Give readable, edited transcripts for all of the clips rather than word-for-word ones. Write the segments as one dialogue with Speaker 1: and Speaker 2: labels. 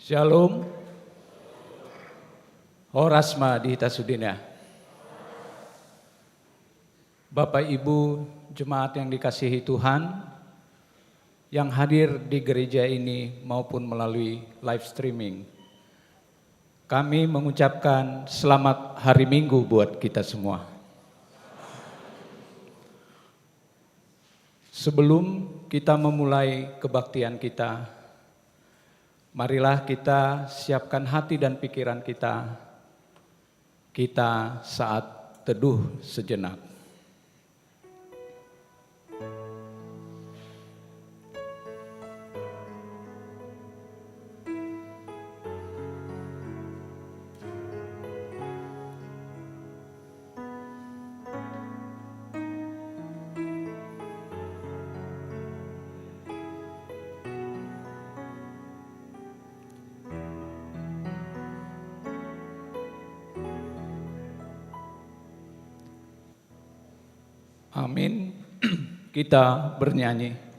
Speaker 1: Shalom. Horasma di Hitasudina. Bapak Ibu jemaat yang dikasihi Tuhan, yang hadir di gereja ini maupun melalui live streaming. Kami mengucapkan selamat hari Minggu buat kita semua. Sebelum kita memulai kebaktian kita, marilah kita siapkan hati dan pikiran kita. Kita saat teduh sejenak. Amin. Kita bernyanyi.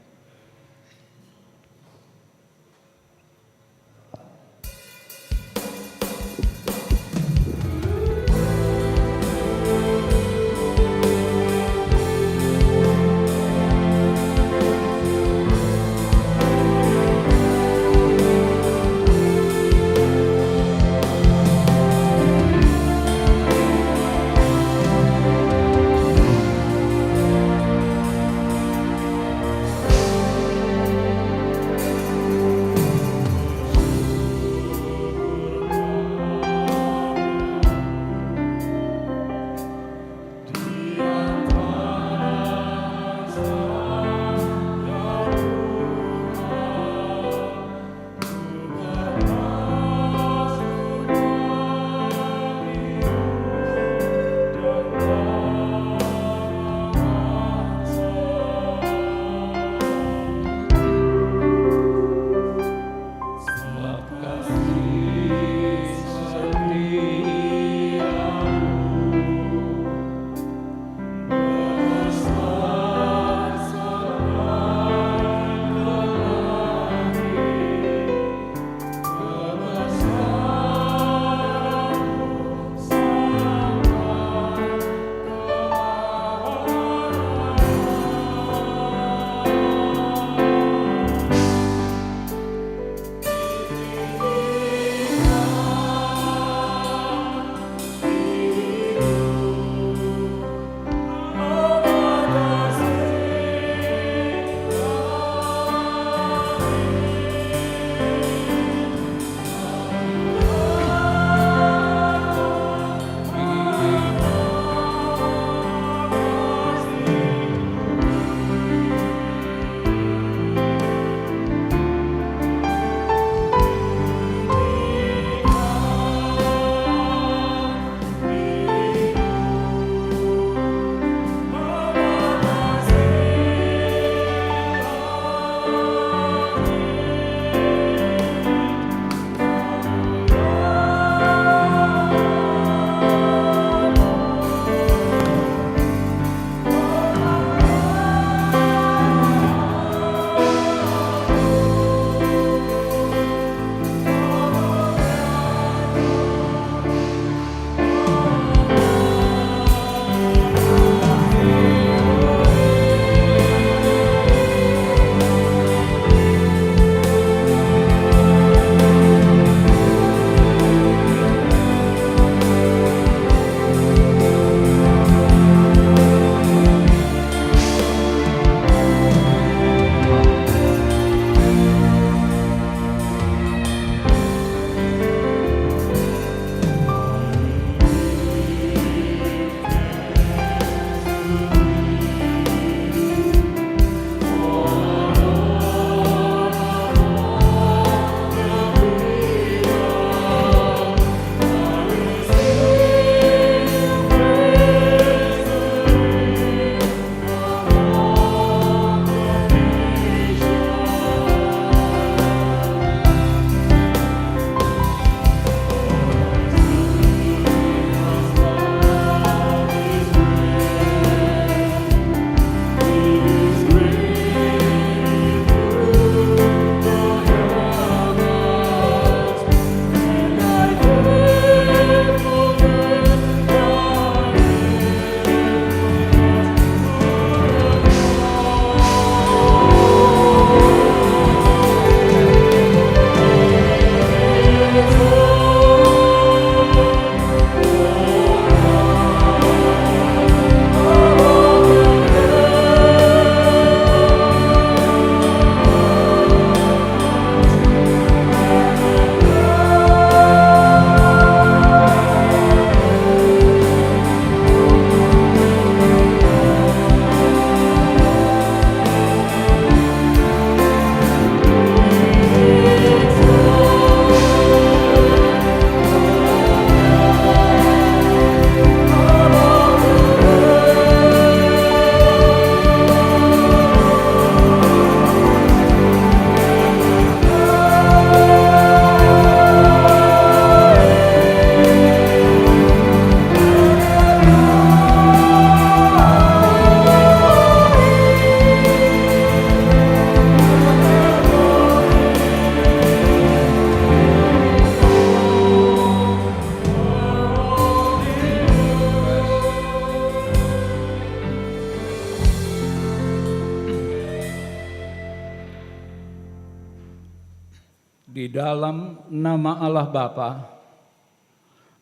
Speaker 1: Di dalam nama Allah Bapa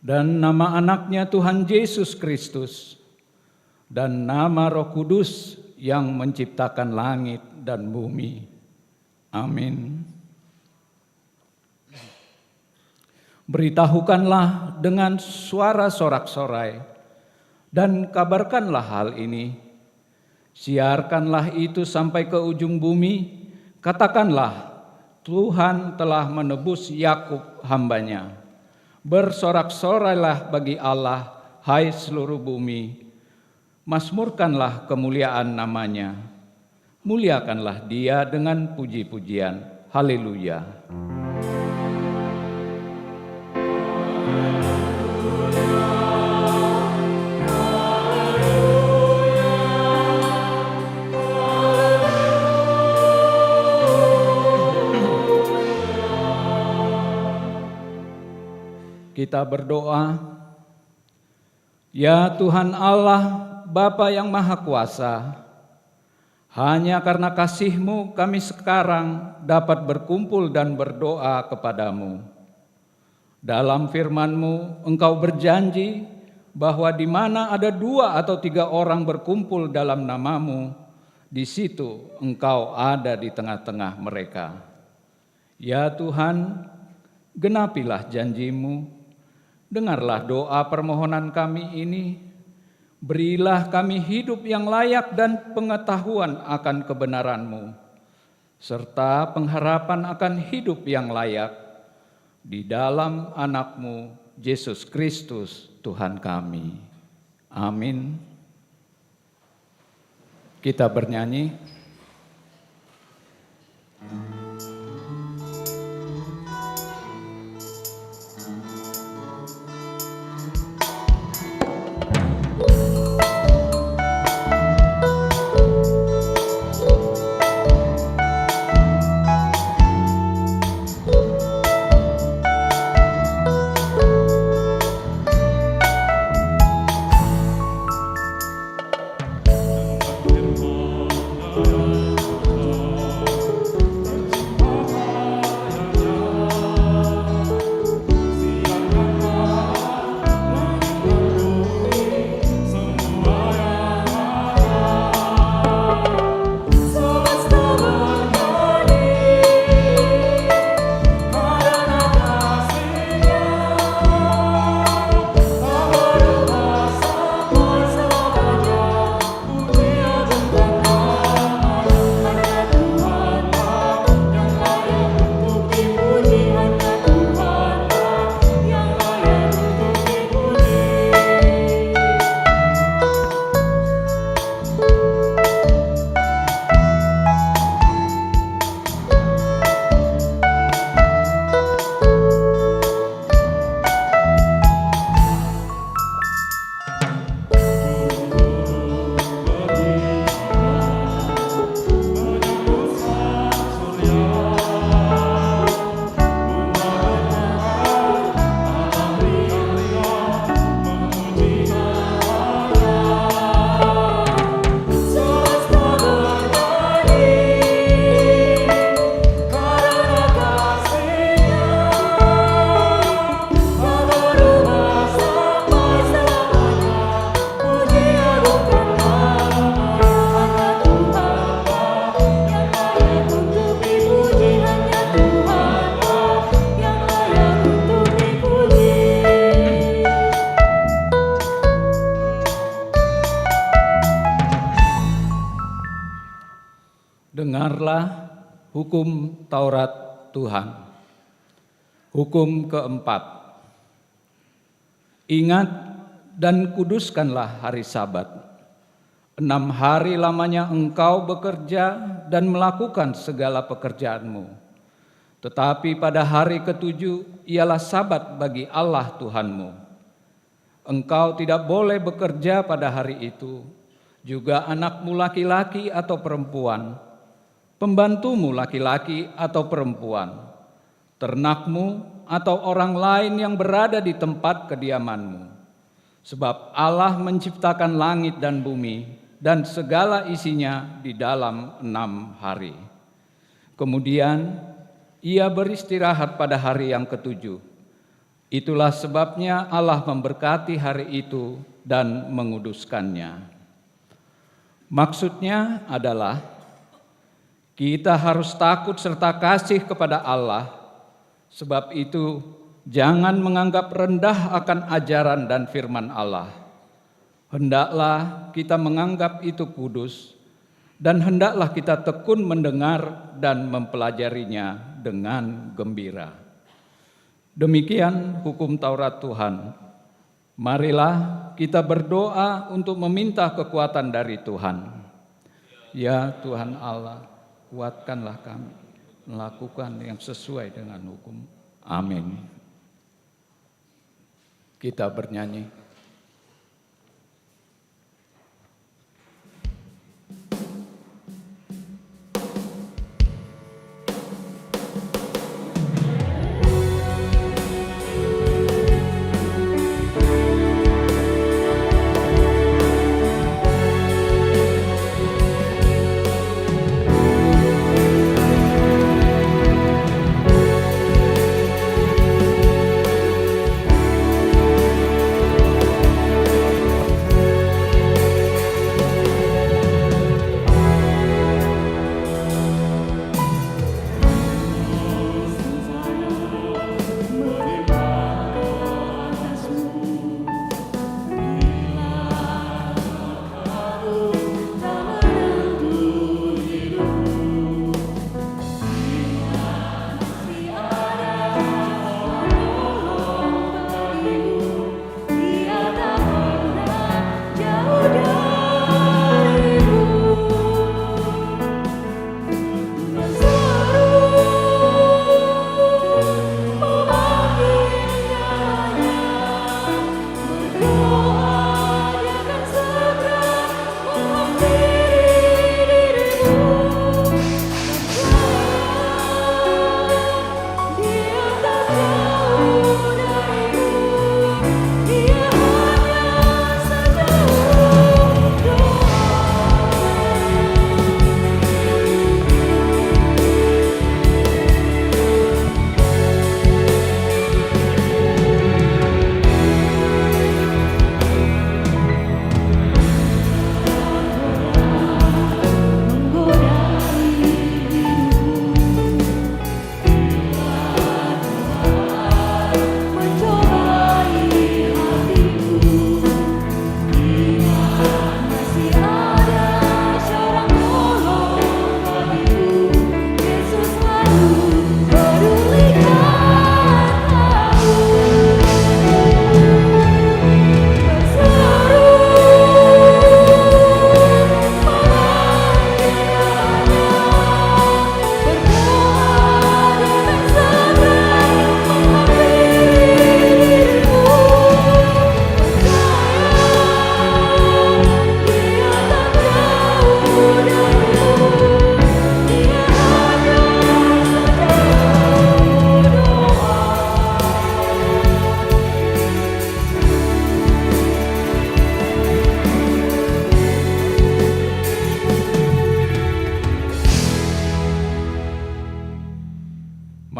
Speaker 1: dan nama anaknya Tuhan Yesus Kristus dan nama Roh Kudus yang menciptakan langit dan bumi. Amin. Beritahukanlah dengan suara sorak-sorai dan kabarkanlah hal ini. Siarkanlah itu sampai ke ujung bumi. Katakanlah, Tuhan telah menebus Yakub hambanya. Bersorak-sorailah bagi Allah, hai seluruh bumi. Mazmurkanlah kemuliaan namanya. Muliakanlah dia dengan puji-pujian. Haleluya. Kita berdoa. Ya Tuhan Allah, Bapa yang Maha Kuasa, hanya karena kasih-Mu kami sekarang dapat berkumpul dan berdoa kepadamu. Dalam firman-Mu, Engkau berjanji bahwa di mana ada 2 atau 3 orang berkumpul dalam nama-Mu, di situ Engkau ada di tengah-tengah mereka. Ya Tuhan, genapilah janji-Mu. Dengarlah doa permohonan kami ini, berilah kami hidup yang layak dan pengetahuan akan kebenaran-Mu, serta pengharapan akan hidup yang layak di dalam anak-Mu, Yesus Kristus Tuhan kami. Amin. Kita bernyanyi. Dengarlah hukum Taurat Tuhan. Hukum keempat. Ingat dan kuduskanlah hari Sabat. 6 hari lamanya engkau bekerja dan melakukan segala pekerjaanmu. Tetapi pada hari ke-7 ialah Sabat bagi Allah Tuhanmu. Engkau tidak boleh bekerja pada hari itu, juga anakmu laki-laki atau perempuan, pembantumu laki-laki atau perempuan, ternakmu atau orang lain yang berada di tempat kediamanmu. Sebab Allah menciptakan langit dan bumi dan segala isinya di dalam 6 hari. Kemudian ia beristirahat pada hari yang ketujuh. Itulah sebabnya Allah memberkati hari itu dan menguduskannya. Maksudnya adalah kita harus takut serta kasih kepada Allah. Sebab itu jangan menganggap rendah akan ajaran dan firman Allah. Hendaklah kita menganggap itu kudus, dan hendaklah kita tekun mendengar dan mempelajarinya dengan gembira. Demikian hukum Taurat Tuhan. Marilah kita berdoa untuk meminta kekuatan dari Tuhan. Ya Tuhan Allah, kuatkanlah kami melakukan yang sesuai dengan hukum. Amin. Kita bernyanyi.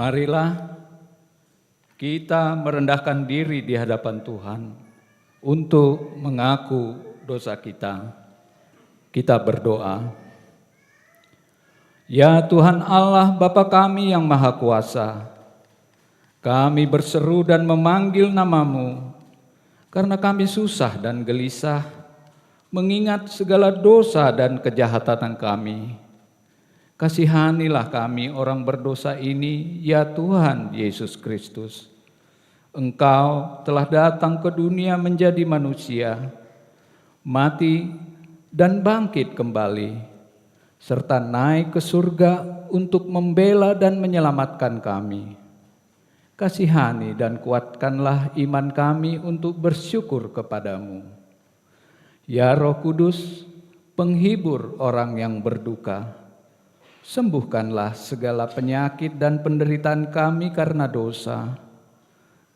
Speaker 1: Marilah kita merendahkan diri di hadapan Tuhan untuk mengaku dosa kita. Kita berdoa. Ya Tuhan Allah Bapa kami yang Maha Kuasa, kami berseru dan memanggil nama-Mu karena kami susah dan gelisah mengingat segala dosa dan kejahatan kami. Kasihanilah kami orang berdosa ini, ya Tuhan Yesus Kristus. Engkau telah datang ke dunia menjadi manusia, mati dan bangkit kembali, serta naik ke surga untuk membela dan menyelamatkan kami. Kasihani dan kuatkanlah iman kami untuk bersyukur kepadamu. Ya Roh Kudus, penghibur orang yang berduka, sembuhkanlah segala penyakit dan penderitaan kami karena dosa.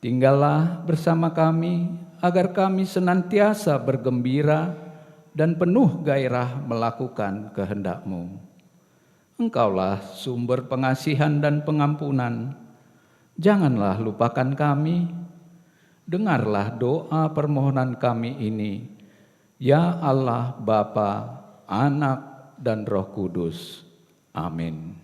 Speaker 1: Tinggallah bersama kami agar kami senantiasa bergembira dan penuh gairah melakukan kehendak-Mu. Engkaulah sumber pengasihan dan pengampunan. Janganlah lupakan kami. Dengarlah doa permohonan kami ini. Ya Allah Bapa, Anak, dan Roh Kudus. Amin.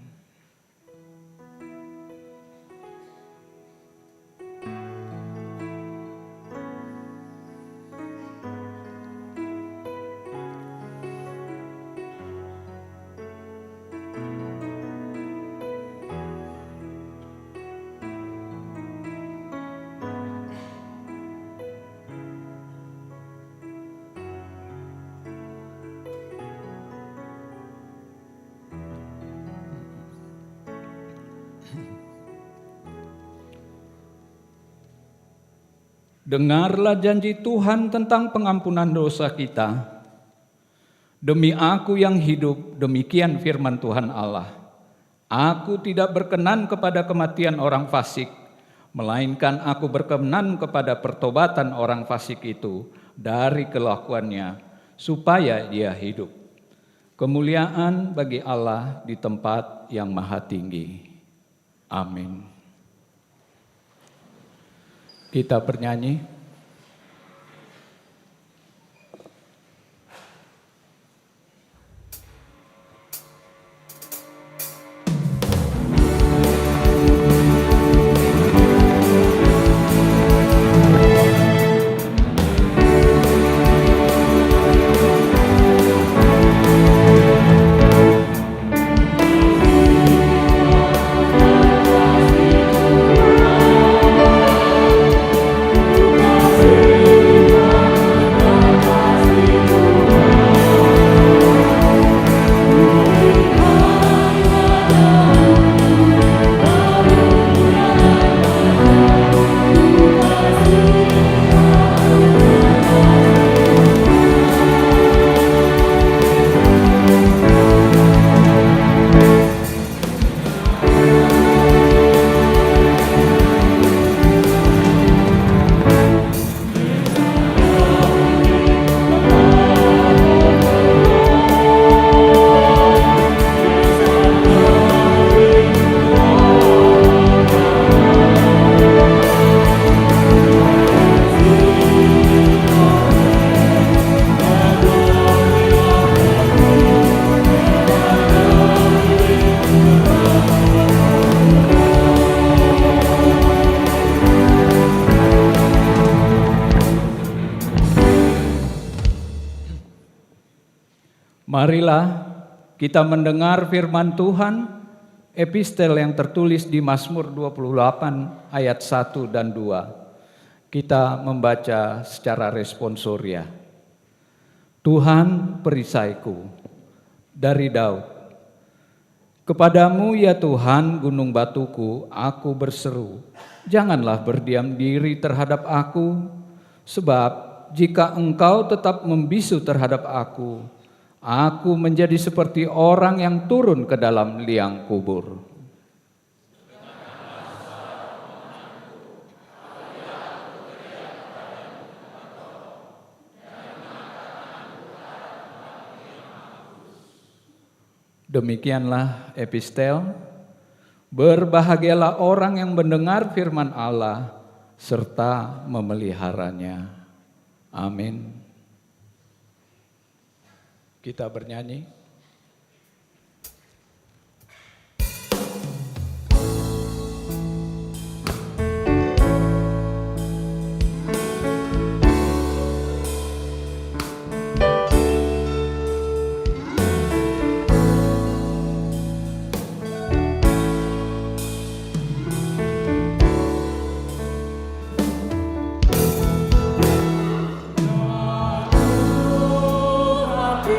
Speaker 1: Dengarlah janji Tuhan tentang pengampunan dosa kita. Demi aku yang hidup, demikian firman Tuhan Allah. Aku tidak berkenan kepada kematian orang fasik, melainkan aku berkenan kepada pertobatan orang fasik itu dari kelakuannya, supaya dia hidup. Kemuliaan bagi Allah di tempat yang maha tinggi. Amin. Kita bernyanyi. Marilah kita mendengar firman Tuhan, epistel yang tertulis di Mazmur 28 ayat 1 dan 2. Kita membaca secara responsoria. Tuhan perisaiku, dari Daud. Kepadamu ya Tuhan gunung batuku, aku berseru. Janganlah berdiam diri terhadap aku, sebab jika engkau tetap membisu terhadap aku menjadi seperti orang yang turun ke dalam liang kubur. Demikianlah epistel. Berbahagialah orang yang mendengar firman Allah serta memeliharanya. Amin. Kita bernyanyi.
Speaker 2: Hati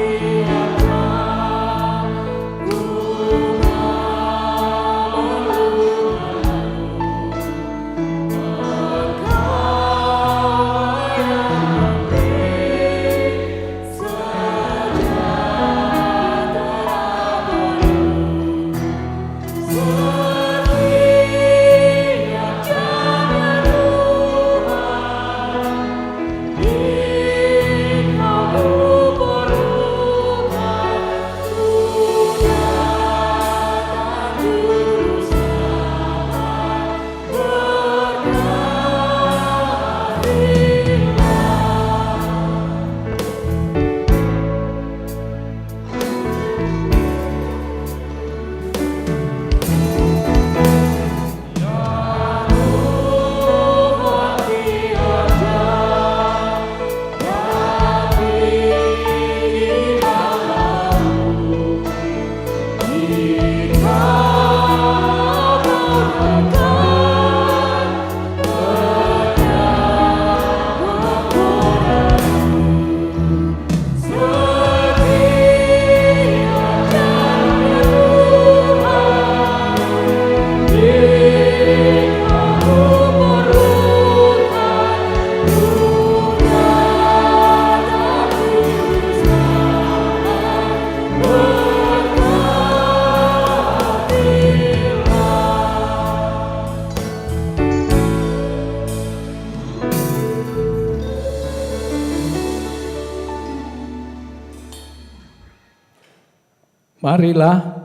Speaker 1: Marilah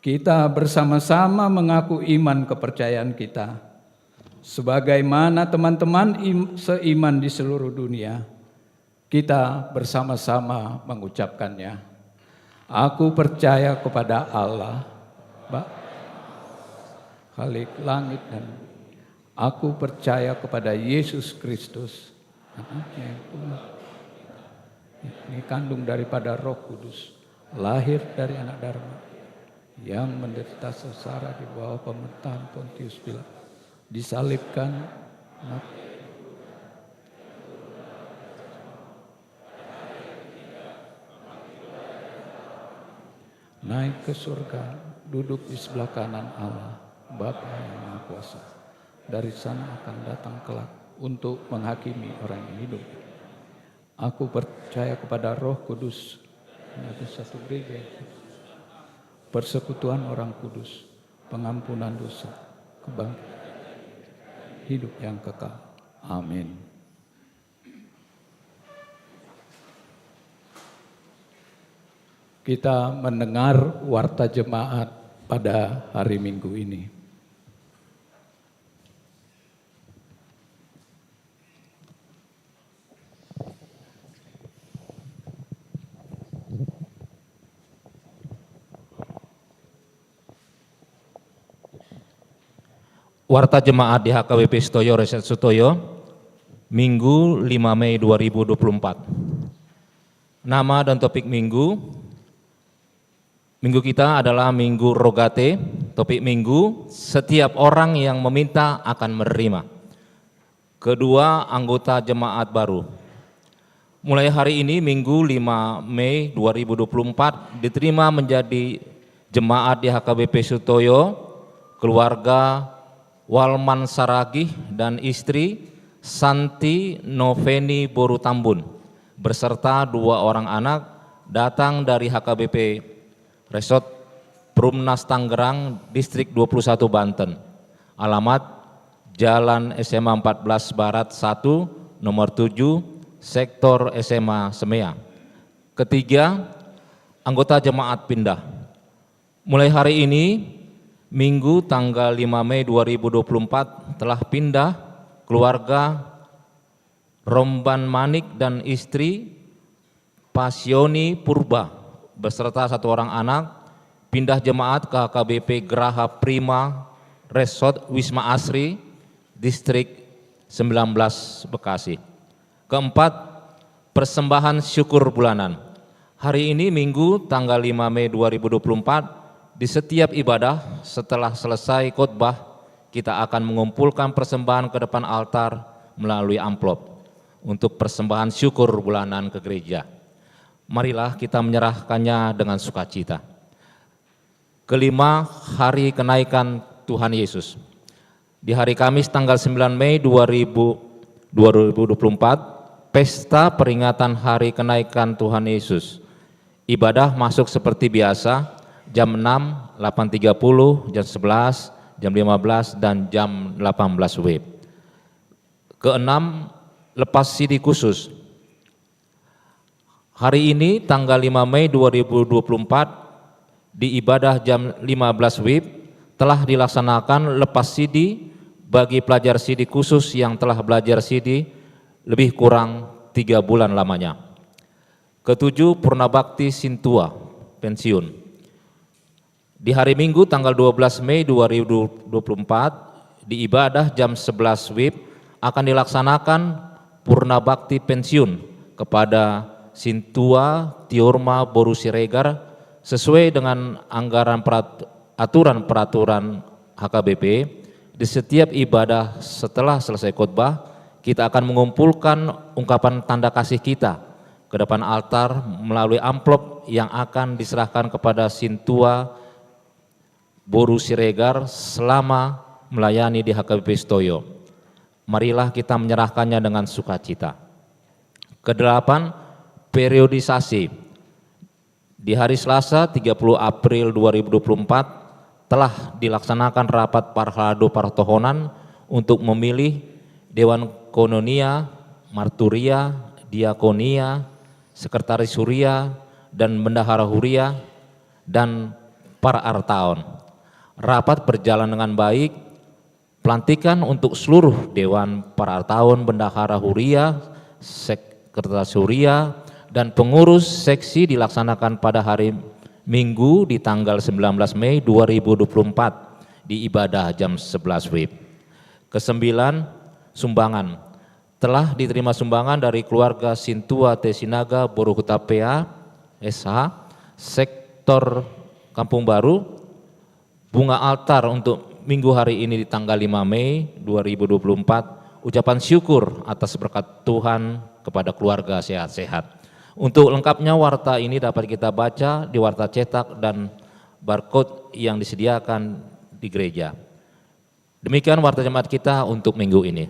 Speaker 1: kita bersama-sama mengaku iman kepercayaan kita. Sebagaimana teman-teman seiman di seluruh dunia, kita bersama-sama mengucapkannya. Aku percaya kepada Allah, Khalik langit dan bumi. Aku percaya kepada Yesus Kristus, anaknya yang Tuhan, ini kandung daripada Roh Kudus, lahir dari anak Dharma, yang menderita sengsara di bawah pemerintahan Pontius Pilatus, disalibkan, naik ke surga, duduk di sebelah kanan Allah, Bapa yang Maha Kuasa. Dari sana akan datang kelak untuk menghakimi orang yang hidup. Aku percaya kepada Roh Kudus, ada satu gereja, persekutuan orang kudus, pengampunan dosa, kebangkitan, hidup yang kekal. Amin. Kita mendengar warta jemaat pada hari Minggu ini.
Speaker 2: Warta Jemaat di HKBP Sutoyo Reset Sutoyo, Minggu 5 Mei 2024. Nama dan topik Minggu kita adalah Minggu Rogate. Topik Minggu, setiap orang yang meminta akan menerima. Kedua, anggota jemaat baru. Mulai hari ini Minggu 5 Mei 2024 diterima menjadi jemaat di HKBP Sutoyo, keluarga Walman Saragih dan istri Santi Noveni Borutambun beserta 2 orang anak datang dari HKBP Resort Perumnas Tangerang, Distrik 21 Banten. Alamat Jalan SMA 14 Barat 1, nomor 7, Sektor SMA Semea. Ketiga, anggota jemaat pindah. Mulai hari ini Minggu tanggal 5 Mei 2024 telah pindah keluarga Romban Manik dan istri Pasioni Purba beserta 1 orang anak pindah jemaat ke HKBP Graha Prima Resort Wisma Asri, Distrik 19 Bekasi. Keempat, persembahan syukur bulanan. Hari ini Minggu tanggal 5 Mei 2024 di setiap ibadah setelah selesai khotbah kita akan mengumpulkan persembahan ke depan altar melalui amplop untuk persembahan syukur bulanan ke gereja. Marilah kita menyerahkannya dengan sukacita. Kelima, hari kenaikan Tuhan Yesus. Di hari Kamis tanggal 9 Mei 2024, pesta peringatan hari kenaikan Tuhan Yesus. Ibadah masuk seperti biasa, jam 6, 8.30, jam 11, jam 15, dan jam 18 WIB. Keenam, lepas CD khusus. Hari ini tanggal 5 Mei 2024 di ibadah jam 15 WIB telah dilaksanakan lepas CD bagi pelajar CD khusus yang telah belajar CD lebih kurang 3 bulan lamanya. Ketujuh, Purnabakti Sintua, pensiun. Di hari Minggu tanggal 12 Mei 2024 di ibadah jam 11 WIB akan dilaksanakan Purnabakti pensiun kepada Sintua Tiorma Boru Siregar sesuai dengan anggaran aturan-peraturan HKBP. Di setiap ibadah setelah selesai khotbah kita akan mengumpulkan ungkapan tanda kasih kita ke depan altar melalui amplop yang akan diserahkan kepada Sintua Boru Siregar selama melayani di HKBP Sutoyo. Marilah kita menyerahkannya dengan sukacita. Kedelapan, periodisasi. Di hari Selasa 30 April 2024 telah dilaksanakan rapat Parhalado Partohonan untuk memilih Dewan Kononia, Marturia, Diakonia, Sekretaris Huria, dan Bendahara Huria dan para artaon. Rapat berjalan dengan baik, pelantikan untuk seluruh Dewan para artaon, bendahara huria, sekretaris huria, dan pengurus seksi dilaksanakan pada hari Minggu di tanggal 19 Mei 2024 di ibadah jam 11 WIB. Kesembilan, sumbangan. Telah diterima sumbangan dari keluarga Sintua Tesinaga Boruhuta PA SH, sektor Kampung Baru, bunga altar untuk minggu hari ini di tanggal 5 Mei 2024, ucapan syukur atas berkat Tuhan kepada keluarga sehat-sehat. Untuk lengkapnya warta ini dapat kita baca di warta cetak dan barcode yang disediakan di gereja. Demikian warta jemaat kita untuk minggu ini.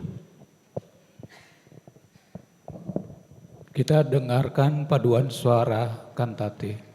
Speaker 1: Kita dengarkan paduan suara kantate.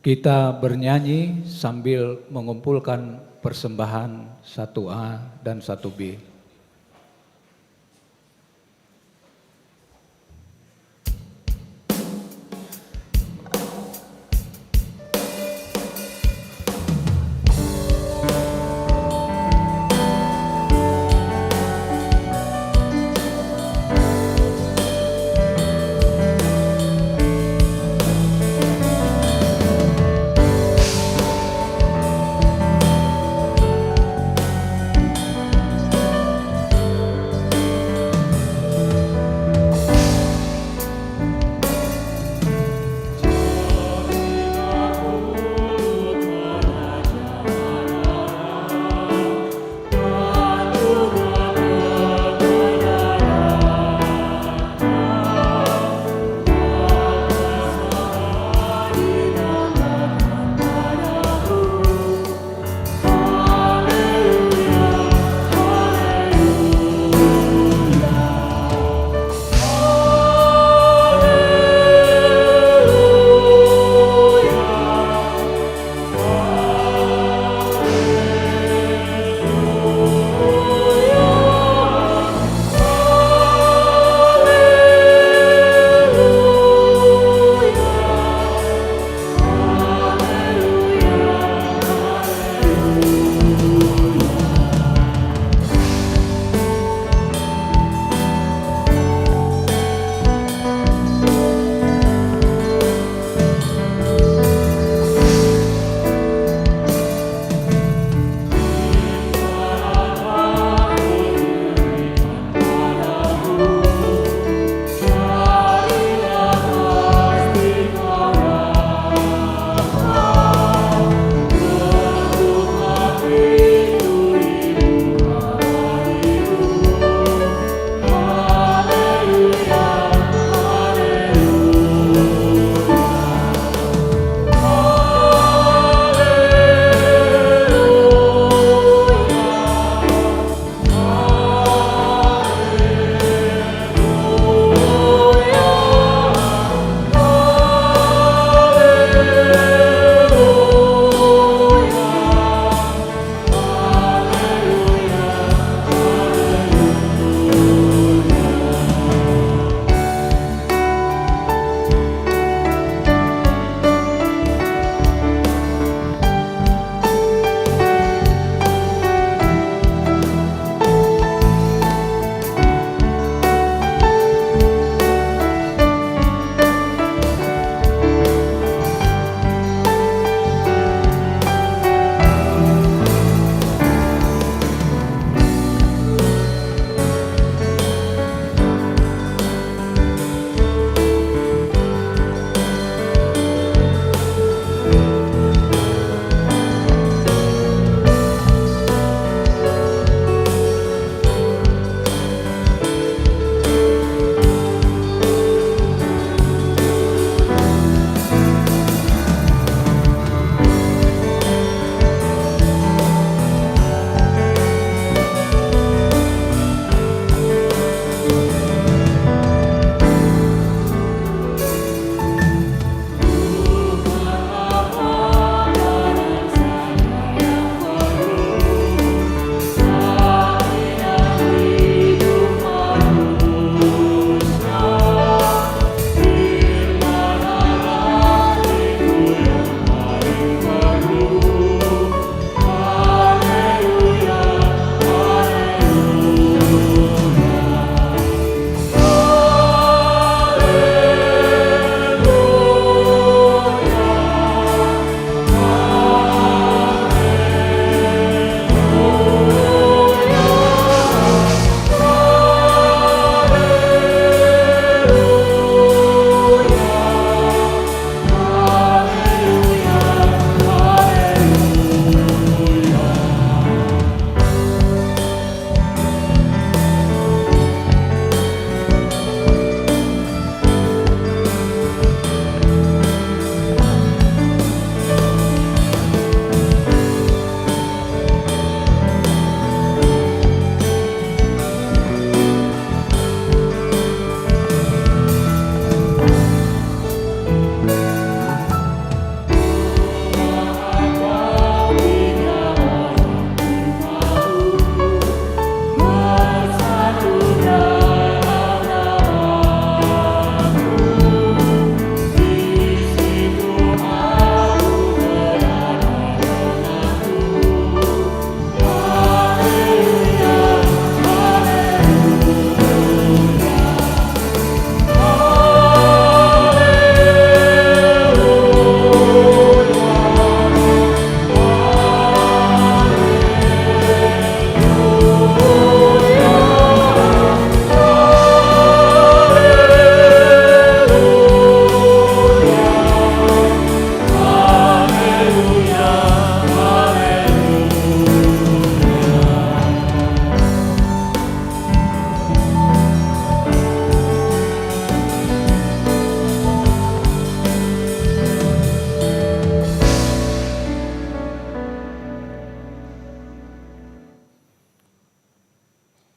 Speaker 1: Kita bernyanyi sambil mengumpulkan persembahan 1A dan 1B.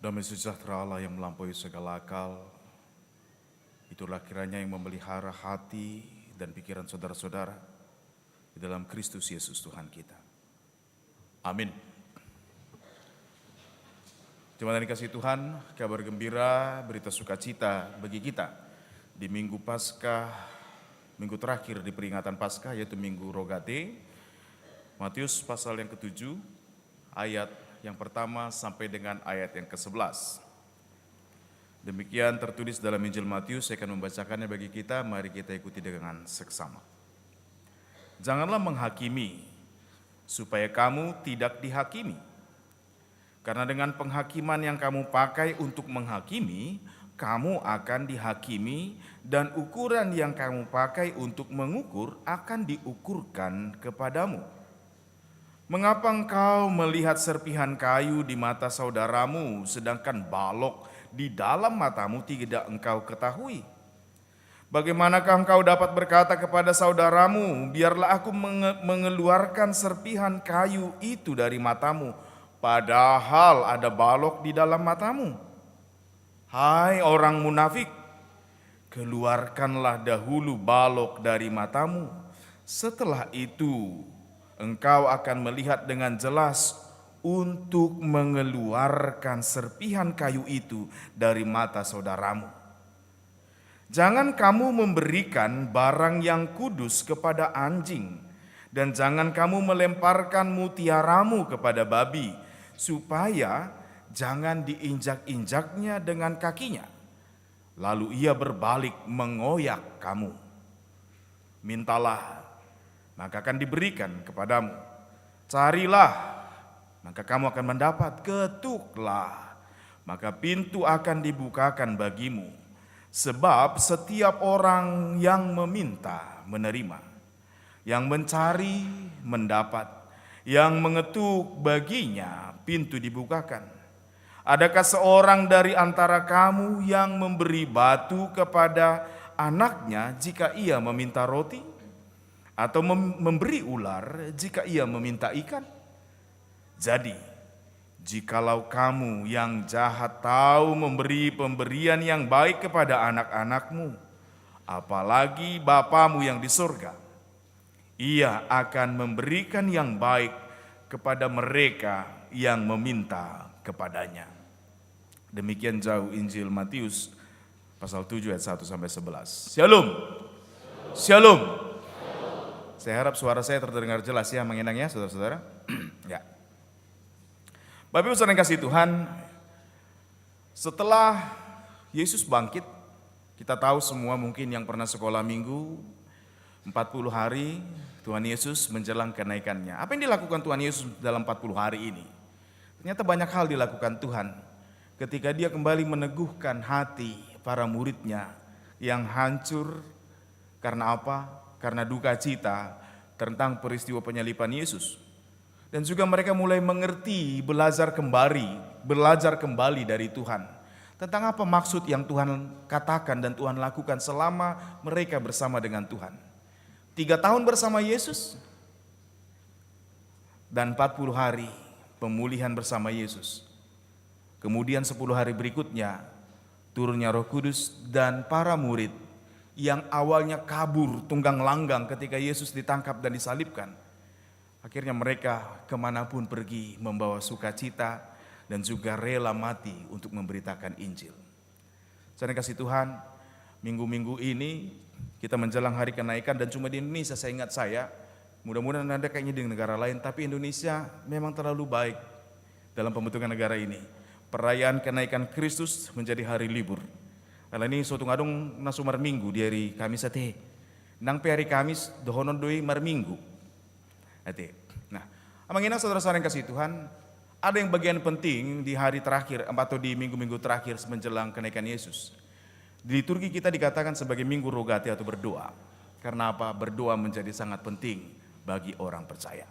Speaker 3: Damai sejahtera Allah yang melampaui segala akal, itulah kiranya yang memelihara hati dan pikiran saudara-saudara di dalam Kristus Yesus Tuhan kita. Amin. Jemaat yang dikasihi Tuhan, kabar gembira, berita sukacita bagi kita di Minggu Paskah, minggu terakhir di peringatan Paskah, yaitu Minggu Rogate. Matius pasal yang ke-7, ayat yang pertama sampai dengan ayat yang ke-11. Demikian tertulis dalam Injil Matius, saya akan membacakannya bagi kita, mari kita ikuti dengan seksama. Janganlah menghakimi, supaya kamu tidak dihakimi. Karena dengan penghakiman yang kamu pakai untuk menghakimi, kamu akan dihakimi, dan ukuran yang kamu pakai untuk mengukur akan diukurkan kepadamu. Mengapa engkau melihat serpihan kayu di mata saudaramu, sedangkan balok di dalam matamu tidak engkau ketahui? Bagaimanakah engkau dapat berkata kepada saudaramu, biarlah aku mengeluarkan serpihan kayu itu dari matamu, padahal ada balok di dalam matamu? Hai orang munafik, keluarkanlah dahulu balok dari matamu, setelah itu engkau akan melihat dengan jelas untuk mengeluarkan serpihan kayu itu dari mata saudaramu. Jangan kamu memberikan barang yang kudus kepada anjing, dan jangan kamu melemparkan mutiaramu kepada babi, supaya jangan diinjak-injaknya dengan kakinya, lalu ia berbalik mengoyak kamu. Mintalah, maka akan diberikan kepadamu. Carilah, maka kamu akan mendapat. Ketuklah, maka pintu akan dibukakan bagimu. Sebab setiap orang yang meminta menerima, yang mencari mendapat, yang mengetuk baginya pintu dibukakan. Adakah seorang dari antara kamu yang memberi batu kepada anaknya jika ia meminta roti? Atau memberi ular jika ia meminta ikan? Jadi, jikalau kamu yang jahat tahu memberi pemberian yang baik kepada anak-anakmu, apalagi Bapamu yang di surga, ia akan memberikan yang baik kepada mereka yang meminta kepadanya. Demikian jauh Injil Matius pasal 7 ayat 1 sampai 11. Shalom. Shalom. Saya harap suara saya terdengar jelas ya, mengenang ya saudara-saudara. Ya. Bapak Ibu saudara yang kasih Tuhan, setelah Yesus bangkit, kita tahu semua mungkin yang pernah sekolah minggu, 40 hari Tuhan Yesus menjelang kenaikannya. Apa yang dilakukan Tuhan Yesus dalam 40 hari ini? Ternyata banyak hal dilakukan Tuhan ketika dia kembali meneguhkan hati para muridnya yang hancur karena apa? Karena duka cita tentang peristiwa penyaliban Yesus. Dan juga mereka mulai mengerti, belajar kembali dari Tuhan. Tentang apa maksud yang Tuhan katakan dan Tuhan lakukan selama mereka bersama dengan Tuhan. 3 tahun bersama Yesus dan 40 hari pemulihan bersama Yesus. Kemudian 10 hari berikutnya turunnya Roh Kudus dan para murid yang awalnya kabur tunggang langgang ketika Yesus ditangkap dan disalibkan. Akhirnya mereka kemanapun pergi membawa sukacita dan juga rela mati untuk memberitakan Injil. Saya kasih Tuhan, minggu-minggu ini kita menjelang hari kenaikan, dan cuma di Indonesia saya ingat mudah-mudahan Anda kayaknya di negara lain, tapi Indonesia memang terlalu baik dalam pembentukan negara ini. Perayaan kenaikan Kristus menjadi hari libur. Kalau ini suatu ngadong nasu marminggu di hari Kamis ate. Nang pe hari Kamis dohonon doi marminggu. Ate. Nah, amangina saudara-saudara yang kasih Tuhan, ada yang bagian penting di hari terakhir atau di minggu-minggu terakhir menjelang kenaikan Yesus. Di liturgi kita dikatakan sebagai Minggu Rogate atau berdoa. Karena apa? Berdoa menjadi sangat penting bagi orang percaya.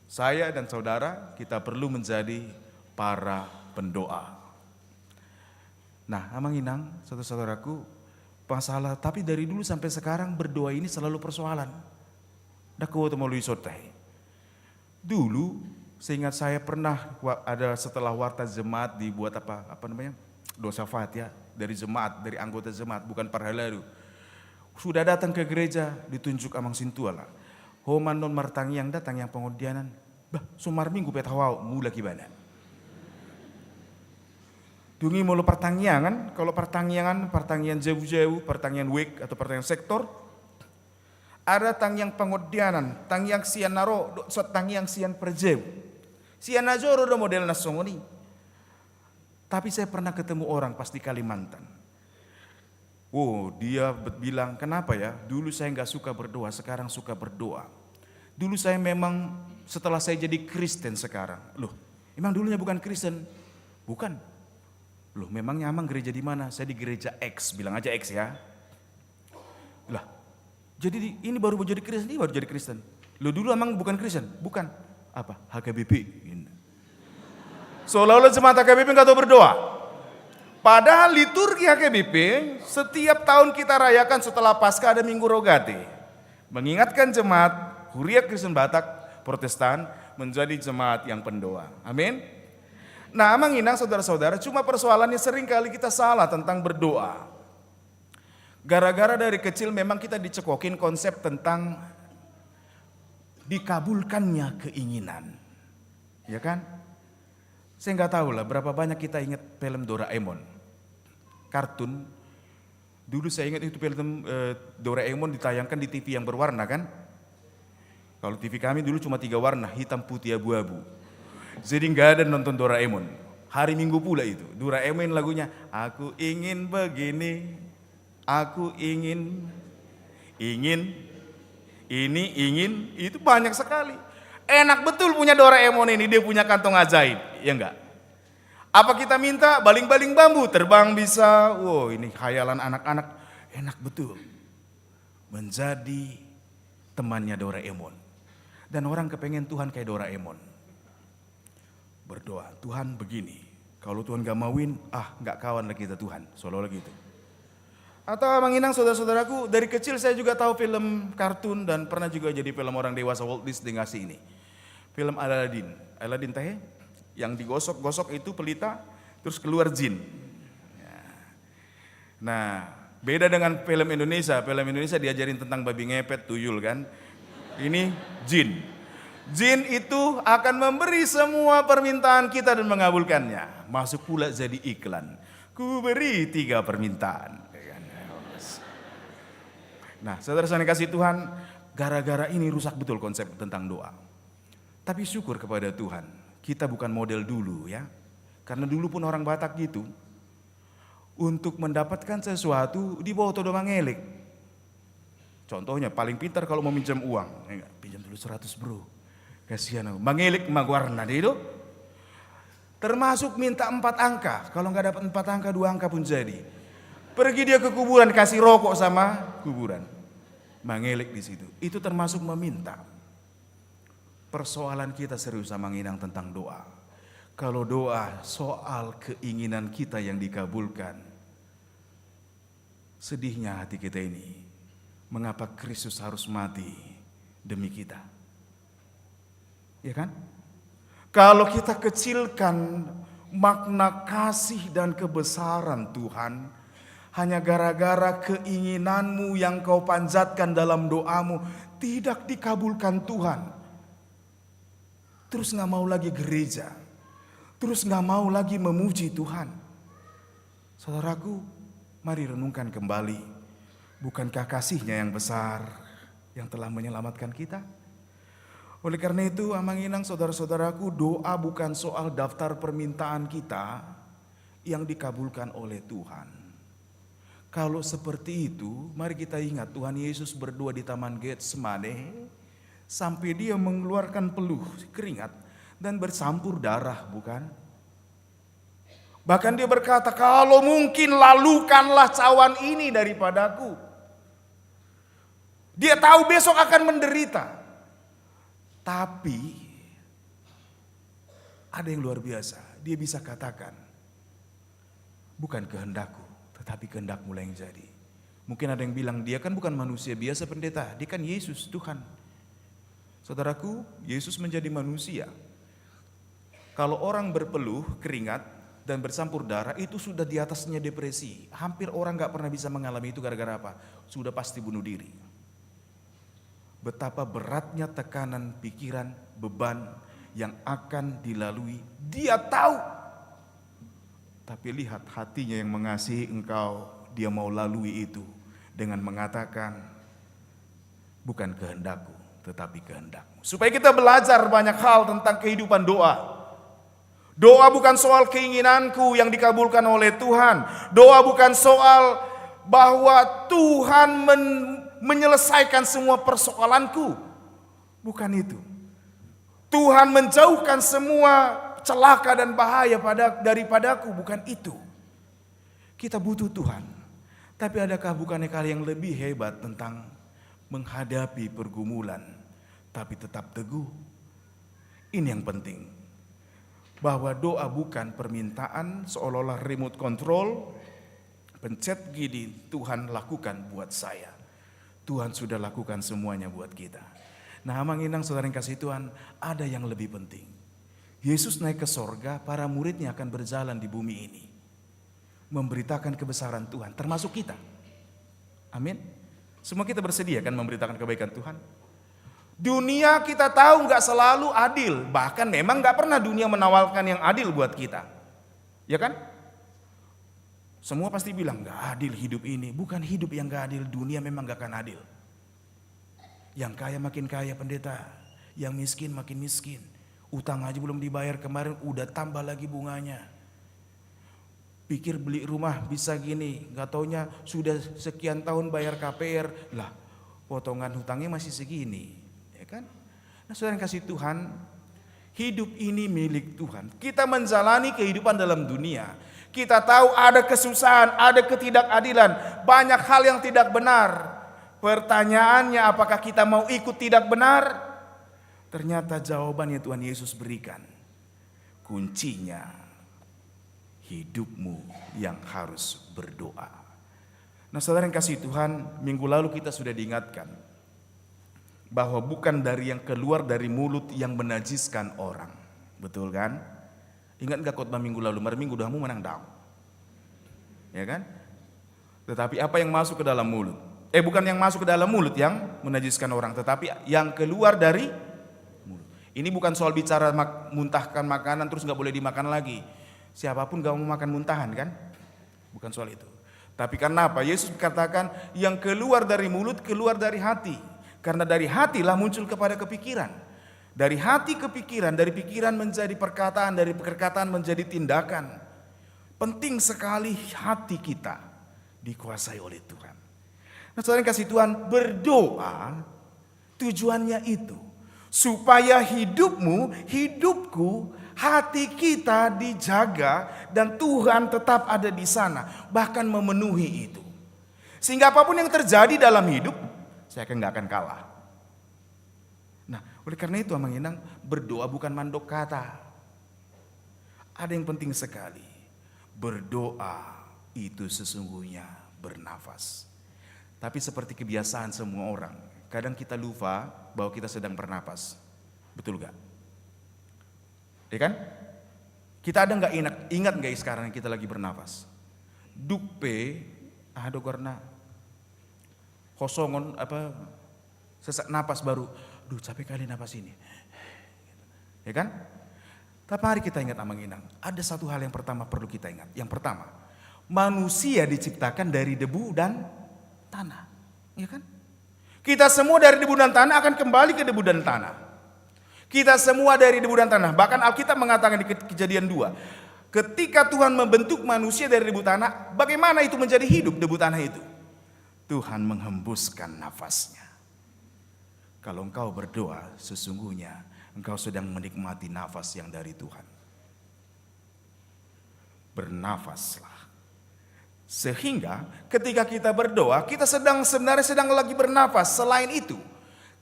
Speaker 3: Saya dan saudara kita perlu menjadi para pendoa. Nah, amang inang, saudara-saudaraku, masalah, tapi dari dulu sampai sekarang berdoa ini selalu persoalan. Dulu Seingat saya pernah ada setelah warta jemaat dibuat apa namanya, dosa ya dari jemaat, dari anggota jemaat, bukan parhalaru. Sudah datang ke gereja, ditunjuk amang sintuala. Homan non martang yang datang yang pengodianan, bah sumar minggu petawau mula kibana. Dungi mulu pertangyangan, kalau pertangyan jauh-jauh, pertangyan week atau pertangyan sektor, ada tangyang pengodianan, tangyang sian naro, tangyang sian perjeu. Sian najoro do model nasongoni. Tapi saya pernah ketemu orang pas di Kalimantan. Oh, dia bilang, kenapa ya? Dulu saya nggak suka berdoa, sekarang suka berdoa. Dulu saya memang setelah saya jadi Kristen sekarang. Loh, emang dulunya bukan Kristen? Bukan. Loh, memangnya amang gereja di mana? Saya di gereja X, bilang aja X ya. Lah, jadi ini baru jadi Kristen, ini baru jadi Kristen. Loh, dulu amang bukan Kristen? Bukan. Apa? HKBP. Seolah-olah jemaat HKBP nggak tahu berdoa. Padahal liturgi HKBP setiap tahun kita rayakan setelah Paskah ada Minggu Rogate. Mengingatkan jemaat Huria Kristen Batak Protestan menjadi jemaat yang pendoa. Amin. Nah, amang inang saudara-saudara, cuma persoalannya sering kali kita salah tentang berdoa. Gara-gara dari kecil memang kita dicekokin konsep tentang dikabulkannya keinginan. Ya kan? Saya nggak tahu lah berapa banyak kita ingat film Doraemon. Kartun. Dulu saya ingat itu film Doraemon ditayangkan di TV yang berwarna kan? Kalau TV kami dulu cuma 3 warna, hitam, putih, abu-abu. Jadi nggak ada nonton Doraemon. Hari Minggu pula itu. Doraemon lagunya, aku ingin begini, aku ingin, ini ingin, itu banyak sekali. Enak betul punya Doraemon ini, dia punya kantong ajaib, ya enggak? Apa kita minta baling-baling bambu, terbang bisa, wow ini khayalan anak-anak, enak betul. Menjadi temannya Doraemon. Dan orang kepengen Tuhan kayak Doraemon. Berdoa, Tuhan begini, kalau Tuhan gak mauin, gak kawan lagi kita Tuhan, seolah-olah gitu. Atau menginang saudara-saudaraku, dari kecil saya juga tahu film kartun dan pernah juga jadi film orang dewasa Walt Disney ngasih ini. Film Aladdin. Aladdin teh yang digosok-gosok itu pelita terus keluar jin. Nah, beda dengan film Indonesia. Film Indonesia diajarin tentang babi ngepet, tuyul kan. Ini jin. Jin itu akan memberi semua permintaan kita dan mengabulkannya. Masuk pula jadi iklan. Ku beri 3 permintaan. Nah, saudara-saudara kasih Tuhan, gara-gara ini rusak betul konsep tentang doa. Tapi syukur kepada Tuhan, kita bukan model dulu ya. Karena dulu pun orang Batak gitu, untuk mendapatkan sesuatu dibawa todo mangelik. Contohnya paling pintar kalau mau minjam uang, pinjam dulu 100 bro, kasihan aku. Mangelik magwarna itu, termasuk minta 4 angka, kalau nggak dapat 4 angka 2 angka pun jadi. Pergi dia ke kuburan kasih rokok sama kuburan, mangelik di situ. Itu termasuk meminta. Persoalan kita serius sama nginang tentang doa. Kalau doa soal keinginan kita yang dikabulkan, sedihnya hati kita ini. Mengapa Kristus harus mati demi kita? Ya kan? Kalau kita kecilkan makna kasih dan kebesaran Tuhan, hanya gara-gara keinginanmu yang kau panjatkan dalam doamu tidak dikabulkan Tuhan. Terus gak mau lagi gereja, terus gak mau lagi memuji Tuhan. Saudaraku, mari renungkan kembali. Bukankah kasih-Nya yang besar yang telah menyelamatkan kita? Oleh karena itu, amanginang saudara-saudaraku, doa bukan soal daftar permintaan kita yang dikabulkan oleh Tuhan. Kalau seperti itu, mari kita ingat Tuhan Yesus berdoa di Taman Getsemane sampai dia mengeluarkan peluh, keringat dan bercampur darah, bukan? Bahkan dia berkata, kalau mungkin lalukanlah cawan ini daripadaku. Dia tahu besok akan menderita. Tapi ada yang luar biasa. Dia bisa katakan, bukan kehendakku, tetapi kehendakmu yang jadi. Mungkin ada yang bilang, dia kan bukan manusia biasa pendeta, dia kan Yesus Tuhan. Saudaraku, Yesus menjadi manusia. Kalau orang berpeluh, keringat, dan bercampur darah, itu sudah di atasnya depresi. Hampir orang gak pernah bisa mengalami itu gara-gara apa? Sudah pasti bunuh diri. Betapa beratnya tekanan pikiran, beban yang akan dilalui. Dia tahu. Tapi lihat hatinya yang mengasihi engkau, dia mau lalui itu dengan mengatakan, bukan kehendakku, tetapi kehendakmu. Supaya kita belajar banyak hal tentang kehidupan doa. Doa bukan soal keinginanku yang dikabulkan oleh Tuhan. Doa bukan soal bahwa Tuhan menyelesaikan semua persoalanku. Bukan itu. Tuhan menjauhkan semua celaka dan bahaya daripadaku. Bukan itu. Kita butuh Tuhan. Tapi adakah bukannya kali yang lebih hebat tentang menghadapi pergumulan, tapi tetap teguh? Ini yang penting. Bahwa doa bukan permintaan seolah-olah remote control, pencet gini, Tuhan lakukan buat saya. Tuhan sudah lakukan semuanya buat kita. Nah, Amang Inang, saudara yang kasih Tuhan, ada yang lebih penting. Yesus naik ke sorga, para muridnya akan berjalan di bumi ini. Memberitakan kebesaran Tuhan, termasuk kita. Amin. Semua kita bersedia kan memberitakan kebaikan Tuhan? Dunia kita tahu gak selalu adil. Bahkan memang gak pernah dunia menawarkan yang adil buat kita. Ya kan? Semua pasti bilang gak adil hidup ini. Bukan hidup yang gak adil, dunia memang gak akan adil. Yang kaya makin kaya pendeta, yang miskin makin miskin. Utang aja belum dibayar kemarin udah tambah lagi bunganya. Pikir beli rumah bisa gini, gak taunya sudah sekian tahun bayar KPR. Lah, potongan hutangnya masih segini. Kan? Nah, saudara yang kasih Tuhan, hidup ini milik Tuhan. Kita menjalani kehidupan dalam dunia. Kita tahu ada kesusahan, ada ketidakadilan, banyak hal yang tidak benar. Pertanyaannya, apakah kita mau ikut tidak benar? Ternyata jawabannya Tuhan Yesus berikan. Kuncinya hidupmu yang harus berdoa. Nah, saudara yang kasih Tuhan, minggu lalu kita sudah diingatkan bahwa bukan dari yang keluar dari mulut yang menajiskan orang. Betul kan? Ingat gak khotbah minggu lalu? Minggu dahamu menang daun. Ya kan? Tetapi apa yang masuk ke dalam mulut? Bukan yang masuk ke dalam mulut yang menajiskan orang, tetapi yang keluar dari mulut. Ini bukan soal bicara muntahkan makanan terus gak boleh dimakan lagi. Siapapun gak mau makan muntahan kan? Bukan soal itu. Tapi karena apa? Yesus katakan yang keluar dari mulut, keluar dari hati. Karena dari hatilah muncul kepada kepikiran. Dari hati ke pikiran, dari pikiran menjadi perkataan, dari perkataan menjadi tindakan. Penting sekali hati kita dikuasai oleh Tuhan. Nah, saudara yang kasih Tuhan, berdoa tujuannya itu. Supaya hidupmu, hidupku, hati kita dijaga dan Tuhan tetap ada di sana. Bahkan memenuhi itu. Sehingga apapun yang terjadi dalam hidup, saya nggak akan kalah. Nah, oleh karena itu Amang Inang, berdoa bukan mandok kata. Ada yang penting sekali. Berdoa itu sesungguhnya bernafas. Tapi seperti kebiasaan semua orang, kadang kita lupa bahwa kita sedang bernapas. Betul gak? Ya kan? Kita ada nggak ingat nggak sekarang kita lagi bernafas? Dukpe, ada karena kosongan sesak napas baru, capek kali napas ini, ya kan? Tapi mari kita ingat Amang Inang, ada satu hal yang pertama perlu kita ingat. Yang pertama, manusia diciptakan dari debu dan tanah, ya kan? Kita semua dari debu dan tanah akan kembali ke debu dan tanah. Kita semua dari debu dan tanah. Bahkan Alkitab mengatakan di Kejadian 2, ketika Tuhan membentuk manusia dari debu tanah, bagaimana itu menjadi hidup debu tanah itu? Tuhan menghembuskan nafasnya. Kalau engkau berdoa, sesungguhnya engkau sedang menikmati nafas yang dari Tuhan. Bernafaslah. Sehingga ketika kita berdoa, kita sebenarnya sedang lagi bernafas. Selain itu,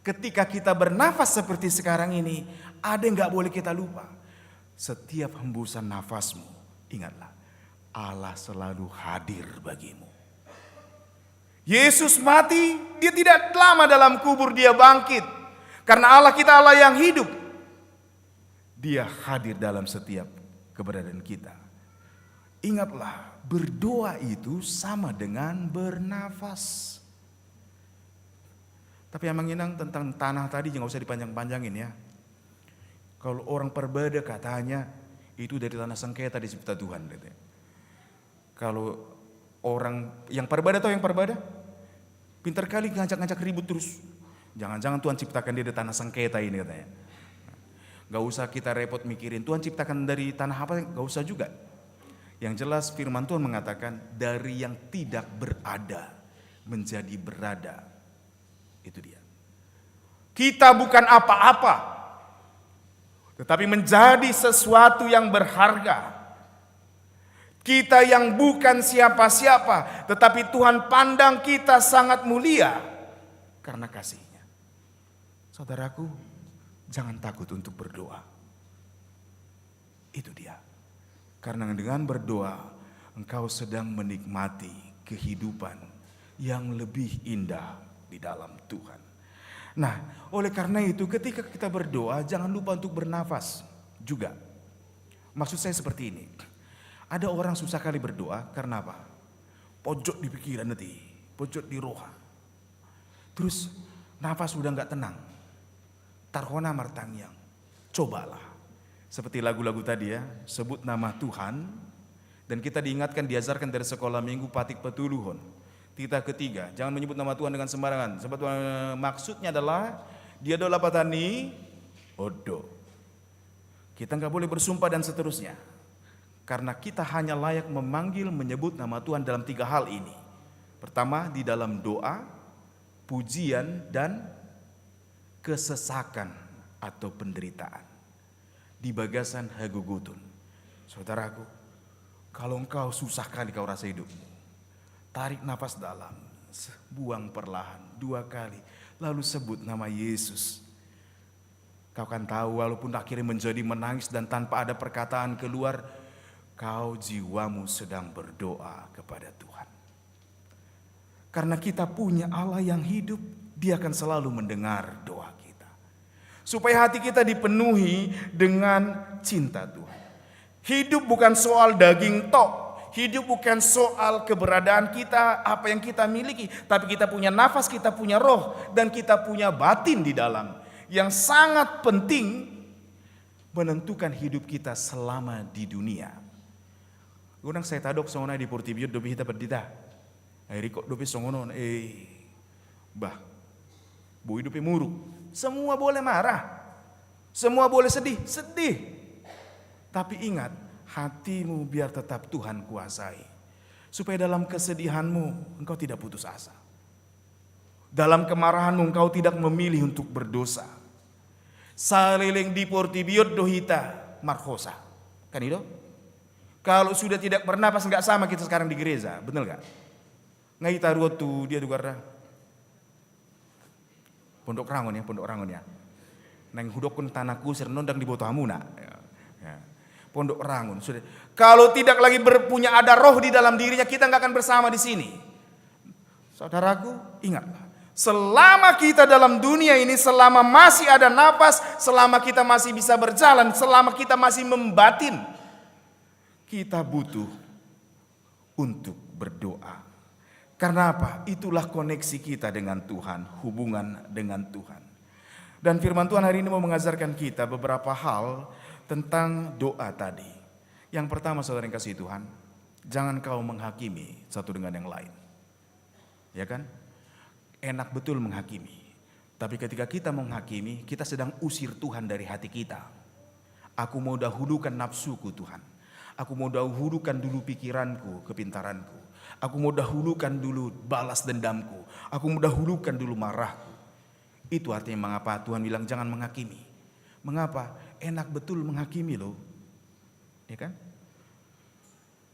Speaker 3: ketika kita bernafas seperti sekarang ini, ada yang gak boleh kita lupa. Setiap hembusan nafasmu, ingatlah, Allah selalu hadir bagimu. Yesus mati, dia tidak lama dalam kubur, dia bangkit. Karena Allah kita Allah yang hidup. Dia hadir dalam setiap keberadaan kita. Ingatlah, berdoa itu sama dengan bernafas. Tapi yang menginang tentang tanah tadi jangan usah dipanjang-panjangin ya. Kalau orang perbeda katanya itu dari tanah sengketa dicipta Tuhan. Kalau orang yang perbeda atau yang perbeda, pintar kali ngajak-ngajak ribut terus. Jangan-jangan Tuhan ciptakan dia dari tanah sengketa ini katanya. Gak usah kita repot mikirin Tuhan ciptakan dari tanah apa, gak usah juga. Yang jelas firman Tuhan mengatakan dari yang tidak berada menjadi berada. Itu dia. Kita bukan apa-apa, tetapi menjadi sesuatu yang berharga. Kita yang bukan siapa-siapa, tetapi Tuhan pandang kita sangat mulia karena kasih-Nya. Saudaraku, jangan takut untuk berdoa. Itu dia. Karena dengan berdoa, engkau sedang menikmati kehidupan yang lebih indah di dalam Tuhan. Nah, oleh karena itu ketika kita berdoa jangan lupa untuk bernafas juga. Maksud saya seperti ini. Ada orang susah kali berdoa karena apa? Pojok di pikiran nanti, pojok di roha. Terus nafas sudah nggak tenang. Tarhona martangyang. Cobalah. Seperti lagu-lagu tadi ya, sebut nama Tuhan. Dan kita diingatkan, diajarkan dari sekolah minggu Patik Petuluhon. Tita ketiga, jangan menyebut nama Tuhan dengan sembarangan. Sebab maksudnya adalah dia adalah patani odo. Kita nggak boleh bersumpah dan seterusnya. Karena kita hanya layak memanggil, menyebut nama Tuhan dalam 3 hal ini. Pertama, di dalam doa, pujian, dan kesesakan atau penderitaan. Di bagasan hagugutun. Saudaraku, kalau engkau susah kali kau rasa hidupmu, tarik nafas dalam, buang perlahan 2 kali, lalu sebut nama Yesus. Kau akan tahu walaupun akhirnya menjadi menangis dan tanpa ada perkataan keluar, kau jiwamu sedang berdoa kepada Tuhan. Karena kita punya Allah yang hidup, Dia akan selalu mendengar doa kita. Supaya hati kita dipenuhi dengan cinta Tuhan. Hidup bukan soal daging tok. Hidup bukan soal keberadaan kita, apa yang kita miliki. Tapi kita punya nafas, kita punya roh, dan kita punya batin di dalam. Yang sangat penting menentukan hidup kita selama di dunia. Gunang saya tadok songona di Portibiot dobi hita perdita. Rikok dobi songono bah. Bu hidupnya muruk. Semua boleh marah. Semua boleh sedih. Tapi ingat, hatimu biar tetap Tuhan kuasai. Supaya dalam kesedihanmu engkau tidak putus asa. Dalam kemarahanmu engkau tidak memilih untuk berdosa. Saliling di Portibiot dohita marhosa. Kan itu? Kalau sudah tidak bernapas enggak sama kita sekarang di gereja, benar enggak? Ngai taruh tuh dia juga Pondok Rangon ya. Nang hudokun tanah kusir nondang di boto amuna. Ya. Pondok Rangon sudah. Kalau tidak lagi punya ada roh di dalam dirinya, kita nggak akan bersama di sini. Saudaraku, ingatlah. Selama kita dalam dunia ini, selama masih ada napas, selama kita masih bisa berjalan, selama kita masih membatin, kita butuh untuk berdoa. Karena apa? Itulah koneksi kita dengan Tuhan, hubungan dengan Tuhan. Dan firman Tuhan hari ini mau mengajarkan kita beberapa hal tentang doa tadi. Yang pertama, saudara yang kasih Tuhan, jangan kau menghakimi satu dengan yang lain. Ya kan? Enak betul menghakimi. Tapi ketika kita menghakimi, kita sedang usir Tuhan dari hati kita. Aku mau dahulukan nafsuku Tuhan. Aku mau dahulukan dulu pikiranku, kepintaranku. Aku mau dahulukan dulu balas dendamku. Aku mau dahulukan dulu marahku. Itu artinya mengapa Tuhan bilang jangan menghakimi. Mengapa? Enak betul menghakimi loh. Ya kan?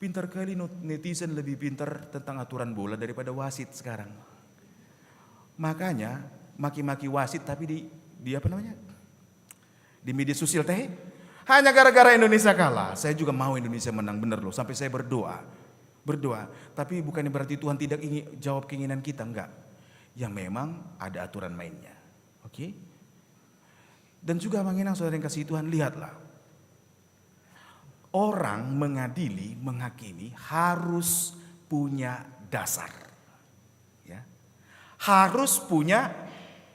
Speaker 3: Pintar kali netizen lebih pintar tentang aturan bola daripada wasit sekarang. Makanya maki-maki wasit tapi di apa namanya? Di media sosial teh hanya gara-gara Indonesia kalah. Saya juga mau Indonesia menang bener loh. Sampai saya berdoa. Tapi bukannya berarti Tuhan tidak ingin jawab keinginan kita, enggak. Yang memang ada aturan mainnya. Oke? Dan juga menginang saudara yang kasih Tuhan, lihatlah. orang mengadili, menghakimi harus punya dasar. Ya. Harus punya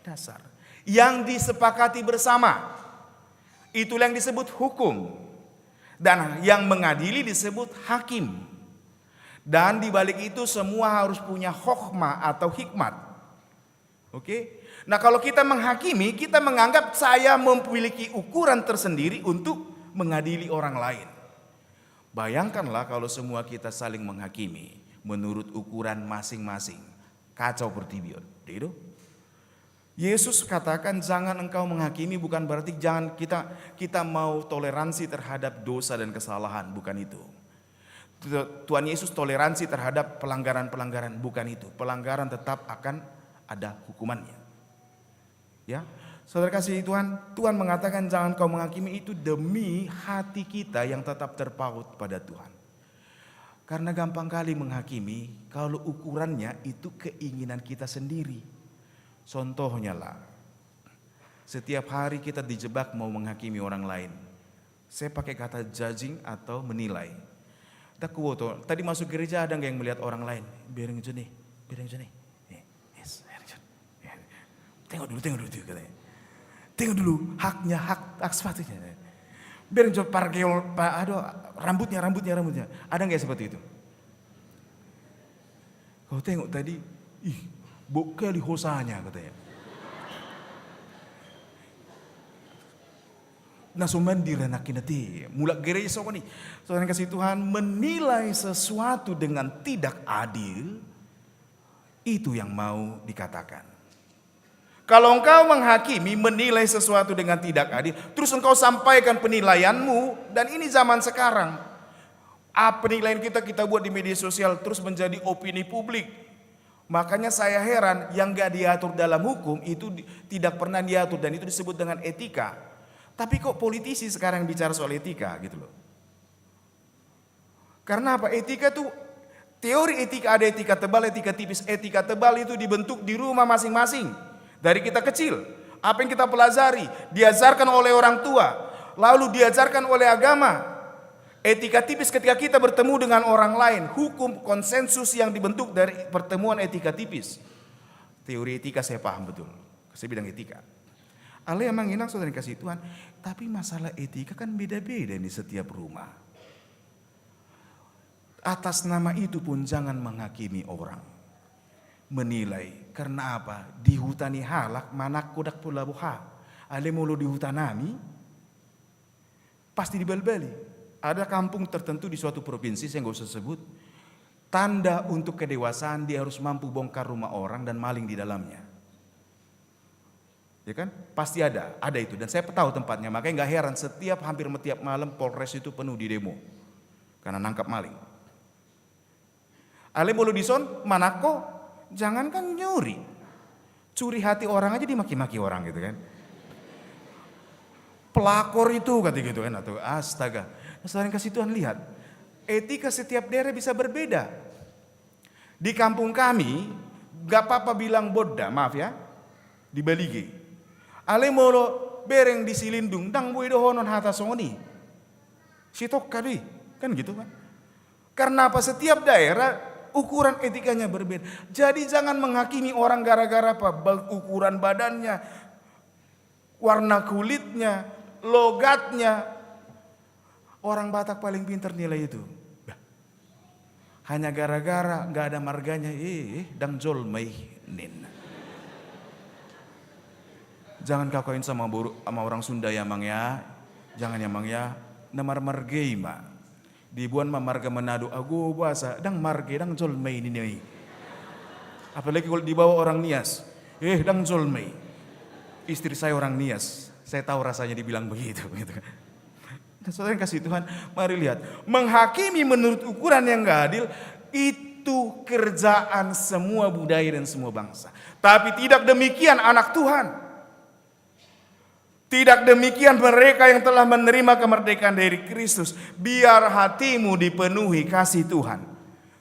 Speaker 3: dasar yang disepakati bersama. Itulah yang disebut hukum. Dan yang mengadili disebut hakim. Dan di balik itu semua harus punya hokmah atau hikmat. Oke? Nah, kalau kita menghakimi, kita menganggap saya memiliki ukuran tersendiri untuk mengadili orang lain. Bayangkanlah kalau semua kita saling menghakimi menurut ukuran masing-masing. Kacau bertibion. Itu. Yesus katakan jangan engkau menghakimi, bukan berarti jangan kita mau toleransi terhadap dosa dan kesalahan, bukan itu. Tuhan Yesus toleransi terhadap pelanggaran-pelanggaran, bukan itu. Pelanggaran tetap akan ada hukumannya. Ya. Saudara kasih Tuhan, Tuhan mengatakan jangan kau menghakimi, itu demi hati kita yang tetap terpaut pada Tuhan. Karena gampang kali menghakimi kalau ukurannya itu keinginan kita sendiri. Contohnya lah, setiap hari kita dijebak mau menghakimi orang lain. Saya pakai kata judging atau menilai. Tadi masuk gereja ada nggak yang melihat orang lain? Biarin aja nih. Yes, tengok dulu katanya. Tengok dulu hak sepatunya. Biarin coba parkir, aduh rambutnya. Ada nggak seperti itu? Kau tengok tadi, bokeh hosanya katanya. Nasumandir anak kinati. Mulak gereja sok nih. Saudara kasih Tuhan, menilai sesuatu dengan tidak adil, itu yang mau dikatakan. Kalau engkau menghakimi, menilai sesuatu dengan tidak adil, terus engkau sampaikan penilaianmu, dan ini zaman sekarang. Penilaian kita buat di media sosial terus menjadi opini publik. Makanya saya heran yang gak diatur dalam hukum itu tidak pernah diatur, dan itu disebut dengan etika. Tapi kok politisi sekarang bicara soal etika gitu loh. Karena apa? Etika tuh, teori etika ada etika tebal, etika tipis. Etika tebal itu dibentuk di rumah masing-masing. Dari kita kecil, apa yang kita pelajari, diajarkan oleh orang tua, lalu diajarkan oleh agama. Etika tipis ketika kita bertemu dengan orang lain, hukum konsensus yang dibentuk dari pertemuan etika tipis. Teori etika saya paham betul, saya bidang etika. Allah emang enak saudara kasih Tuhan, tapi masalah etika kan beda-beda di setiap rumah. Atas nama itu pun jangan menghakimi orang. Menilai, karena apa? Dihutani halak, manak kodak pula buha. Ale mulu dihutanami, pasti dibal-bali. Ada kampung tertentu di suatu provinsi, saya nggak usah sebut. Tanda untuk kedewasaan dia harus mampu bongkar rumah orang dan maling di dalamnya. Ya kan? Pasti ada itu. Dan saya tahu tempatnya, makanya nggak heran hampir setiap malam Polres itu penuh di demo karena nangkap maling. Ale mulu dison, manako. Jangankan nyuri, curi hati orang aja dimaki-maki orang gitu kan. Pelakor itu kata gitu kan, atau astaga. Nah, saudara kasih Tuhan lihat, etika setiap daerah bisa berbeda. Di kampung kami, gak apa-apa bilang boda, maaf ya, di Balige. Ale molo bereng di Silindung, dang buido honon hata songoni. Sitok kali, kan gitu kan. Karena apa? Setiap daerah ukuran etikanya berbeda. Jadi jangan menghakimi orang gara-gara apa? Ukuran badannya, warna kulitnya, logatnya. Orang Batak paling pintar nilai itu. Hanya gara-gara gak ada marganya, dang jolmai nin. Jangan kau kawin sama orang Sunda ya mang ya. Jangan ya mang ya. Namar margei ma. Dibuan marga Manado, ago bahasa, dang marge, dang jolmei ini. Apalagi kalau dibawa orang Nias, dang jolmei. Istri saya orang Nias, saya tahu rasanya dibilang begitu. Gitu. Dan saudara yang kasih Tuhan, mari lihat, menghakimi menurut ukuran yang gak adil, itu kerjaan semua budaya dan semua bangsa. Tapi tidak demikian anak Tuhan. Tidak demikian mereka yang telah menerima kemerdekaan dari Kristus. Biar hatimu dipenuhi kasih Tuhan.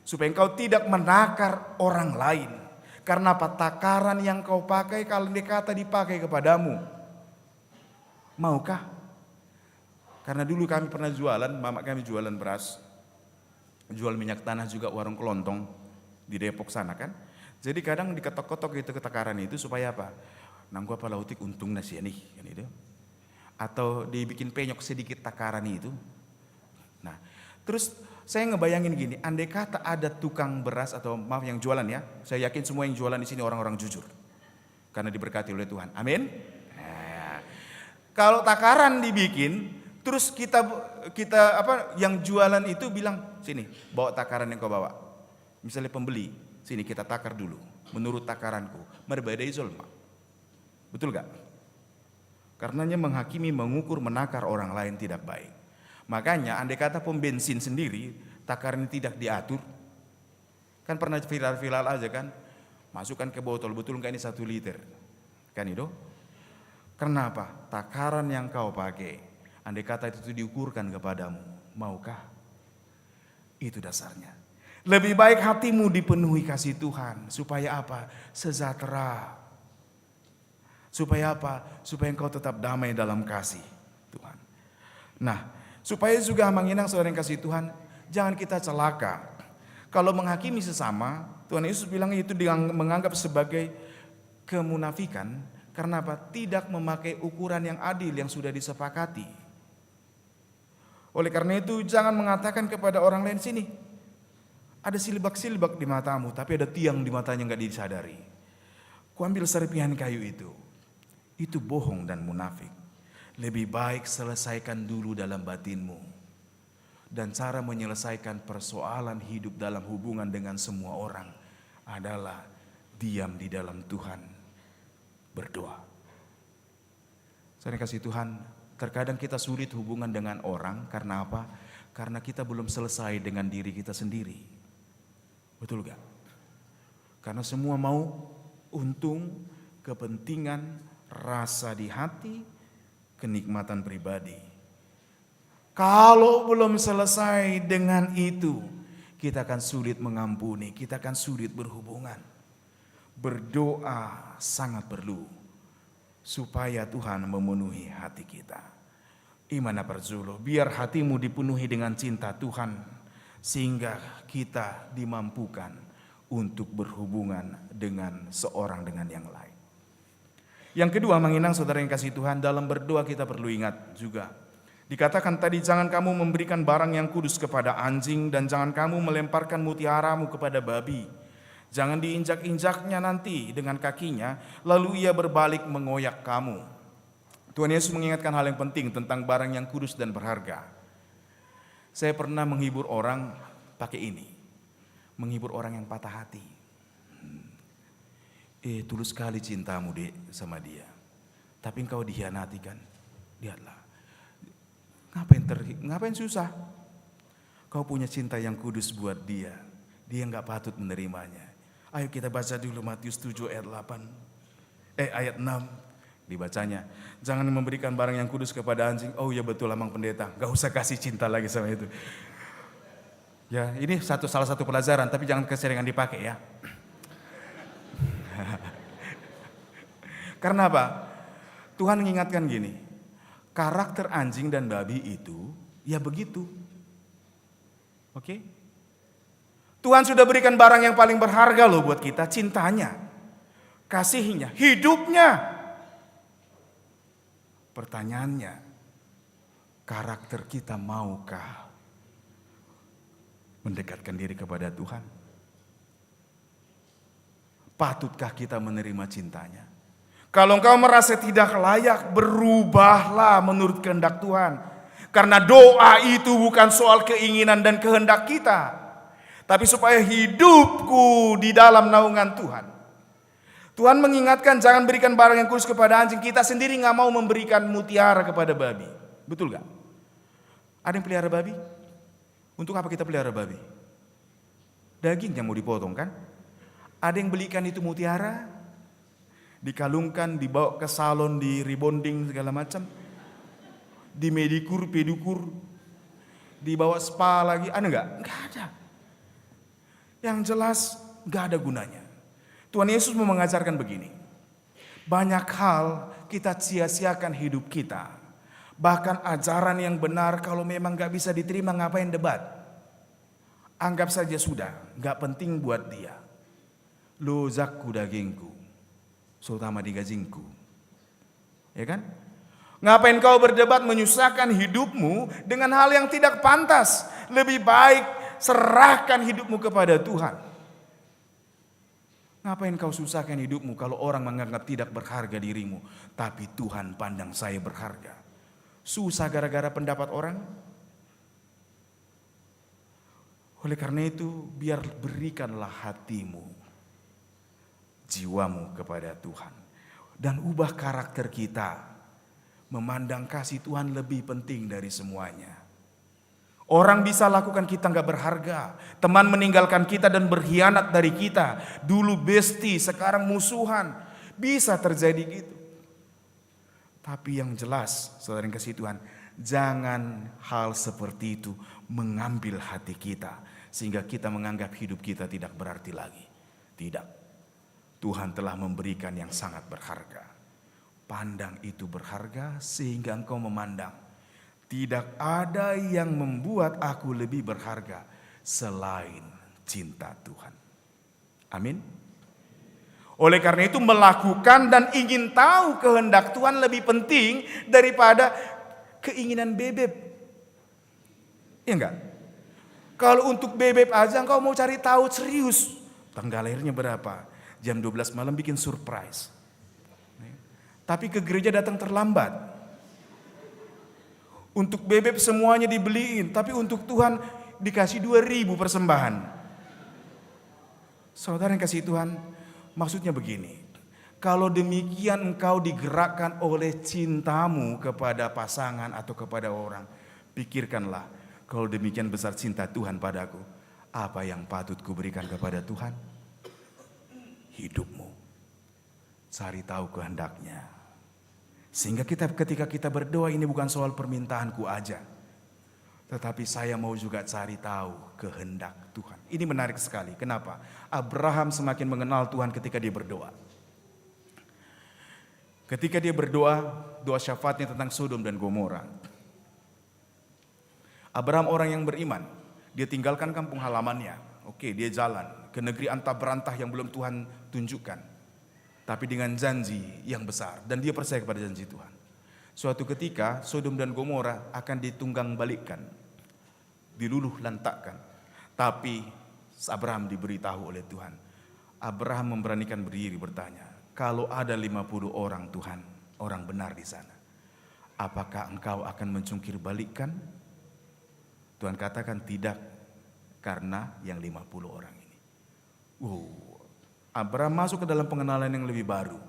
Speaker 3: Supaya engkau tidak menakar orang lain. Karena apa? Takaran yang kau pakai kalau dikata dipakai kepadamu. Maukah? Karena dulu kami pernah jualan, mama kami jualan beras, jual minyak tanah juga warung kelontong di Depok sana kan. Jadi kadang diketok-ketok itu ketakaran itu supaya apa? Nanggu apa lautik untung nasi nih, kan itu. Atau dibikin penyok sedikit takaran itu. Nah, terus saya ngebayangin gini, andai kata ada tukang beras atau maaf yang jualan ya, saya yakin semua yang jualan di sini orang-orang jujur, karena diberkati oleh Tuhan. Amin. Nah, kalau takaran dibikin, terus kita yang jualan itu bilang sini bawa takaran yang kau bawa. Misalnya pembeli, sini kita takar dulu. Menurut takaranku, merbedai zulma. Betul gak? Karenanya menghakimi, mengukur, menakar orang lain tidak baik. Makanya andai kata pom bensin sendiri takarannya tidak diatur, kan pernah viral-viral aja kan, masukkan ke botol, betul nggak ini 1 liter, kan itu? Kenapa? Takaran yang kau pakai, andai kata itu diukurkan kepadamu, maukah? Itu dasarnya. Lebih baik hatimu dipenuhi kasih Tuhan, supaya apa? Sejahtera. Supaya apa? Supaya engkau tetap damai dalam kasih Tuhan. Nah, supaya juga menginang saudara yang kasih Tuhan, jangan kita celaka. Kalau menghakimi sesama, Tuhan Yesus bilang itu menganggap sebagai kemunafikan. Karena apa? Tidak memakai ukuran yang adil yang sudah disepakati. Oleh karena itu jangan mengatakan kepada orang lain, sini ada silbak-silbak di matamu, tapi ada tiang di matanya nggak disadari. Kuambil serpihan kayu itu bohong dan munafik. Lebih baik selesaikan dulu dalam batinmu. Dan cara menyelesaikan persoalan hidup dalam hubungan dengan semua orang adalah diam di dalam Tuhan, berdoa. Saya kasih Tuhan, terkadang kita sulit hubungan dengan orang karena apa? Karena kita belum selesai dengan diri kita sendiri. Betul gak? Karena semua mau untung, kepentingan, rasa di hati, kenikmatan pribadi. Kalau belum selesai dengan itu, kita akan sulit mengampuni, kita akan sulit berhubungan. Berdoa sangat perlu supaya Tuhan memenuhi hati kita. Imana perjulo, biar hatimu dipenuhi dengan cinta Tuhan, sehingga kita dimampukan untuk berhubungan dengan seorang dengan yang lain. Yang kedua, menginang saudara yang kasih Tuhan, dalam berdoa kita perlu ingat juga. Dikatakan tadi, jangan kamu memberikan barang yang kudus kepada anjing, dan jangan kamu melemparkan mutiaramu kepada babi. Jangan diinjak-injaknya nanti dengan kakinya, lalu ia berbalik mengoyak kamu. Tuhan Yesus mengingatkan hal yang penting tentang barang yang kudus dan berharga. Saya pernah menghibur orang pakai ini. Menghibur orang yang patah hati. Tulus sekali cintamu dek sama dia, tapi engkau dikhianati kan? Lihatlah, ngapain susah? Kau punya cinta yang kudus buat dia, dia nggak patut menerimanya. Ayo kita baca dulu Matius 7 ayat 6 dibacanya. Jangan memberikan barang yang kudus kepada anjing. Oh ya betul Amang Pendeta, nggak usah kasih cinta lagi sama itu. Ya ini salah satu pelajaran, tapi jangan keseringan dipakai ya. Karena apa? Tuhan mengingatkan gini, karakter anjing dan babi itu ya begitu. Oke? Tuhan sudah berikan barang yang paling berharga loh buat kita, cintanya, kasihnya, hidupnya. Pertanyaannya, karakter kita maukah mendekatkan diri kepada Tuhan? Patutkah kita menerima cintanya? Kalau engkau merasa tidak layak, berubahlah menurut kehendak Tuhan. Karena doa itu bukan soal keinginan dan kehendak kita, tapi supaya hidupku di dalam naungan Tuhan. Tuhan mengingatkan jangan berikan barang yang kudus kepada anjing. Kita sendiri gak mau memberikan mutiara kepada babi. Betul gak? Ada yang pelihara babi? Untuk apa kita pelihara babi? Dagingnya mau dipotong kan? Ada yang belikan itu mutiara, dikalungkan, dibawa ke salon, di rebonding segala macam, di medikur, pedikur, dibawa spa lagi, ada nggak? Nggak ada. Yang jelas nggak ada gunanya. Tuhan Yesus mau mengajarkan begini, banyak hal kita sia-siakan hidup kita, Bahkan ajaran yang benar kalau memang gak bisa diterima ngapain debat? Anggap saja sudah, gak penting buat dia. Lo zakku dagingku, terutama di gajingku. Ya kan? Ngapain kau berdebat menyusahkan hidupmu dengan hal yang tidak pantas? Lebih baik serahkan hidupmu kepada Tuhan. Ngapain kau susahkan hidupmu kalau orang menganggap tidak berharga dirimu, tapi Tuhan pandang saya berharga. Susah gara-gara pendapat orang? Oleh karena itu, biar berikanlah hatimu, jiwamu kepada Tuhan. Dan ubah karakter kita, memandang kasih Tuhan lebih penting dari semuanya. Orang bisa lakukan kita gak berharga. Teman meninggalkan kita dan berkhianat dari kita. Dulu bestie, sekarang musuhan. Bisa terjadi gitu. Tapi yang jelas, saudara yang kasih Tuhan, jangan hal seperti itu mengambil hati kita. Sehingga kita menganggap hidup kita tidak berarti lagi. Tidak. Tuhan telah memberikan yang sangat berharga. Pandang itu berharga sehingga engkau memandang. Tidak ada yang membuat aku lebih berharga selain cinta Tuhan. Amin. Oleh karena itu melakukan dan ingin tahu kehendak Tuhan lebih penting daripada keinginan bebek. Iya enggak? Kalau untuk bebek aja engkau mau cari tahu serius. Tanggal lahirnya berapa? Jam 12 malam bikin surprise. Tapi ke gereja datang terlambat. Untuk bebek semuanya dibeliin, tapi untuk Tuhan dikasih 2.000 persembahan. Saudara yang kasih Tuhan, maksudnya begini. Kalau demikian engkau digerakkan oleh cintamu kepada pasangan atau kepada orang, pikirkanlah, kalau demikian besar cinta Tuhan padaku, apa yang patut kuberikan kepada Tuhan? Hidupmu. Cari tahu kehendaknya. Sehingga ketika kita berdoa ini bukan soal permintaanku aja. Tetapi saya mau juga cari tahu kehendak Tuhan. Ini menarik sekali. Kenapa? Abraham semakin mengenal Tuhan ketika dia berdoa. Ketika dia berdoa, doa syafaatnya tentang Sodom dan Gomora. Abraham orang yang beriman. Dia tinggalkan kampung halamannya. Oke, dia jalan ke negeri antah berantah yang belum Tuhan tunjukkan. Tapi dengan janji yang besar. Dan dia percaya kepada janji Tuhan. Suatu ketika Sodom dan Gomora akan ditunggang balikkan. Diluluh lantakkan. Tapi Abraham diberitahu oleh Tuhan. Abraham memberanikan berdiri bertanya. Kalau ada 50 orang Tuhan, orang benar di sana. Apakah engkau akan mencungkir balikkan? Tuhan katakan tidak. Karena yang 50 orang ini. Abraham masuk ke dalam pengenalan yang lebih baru.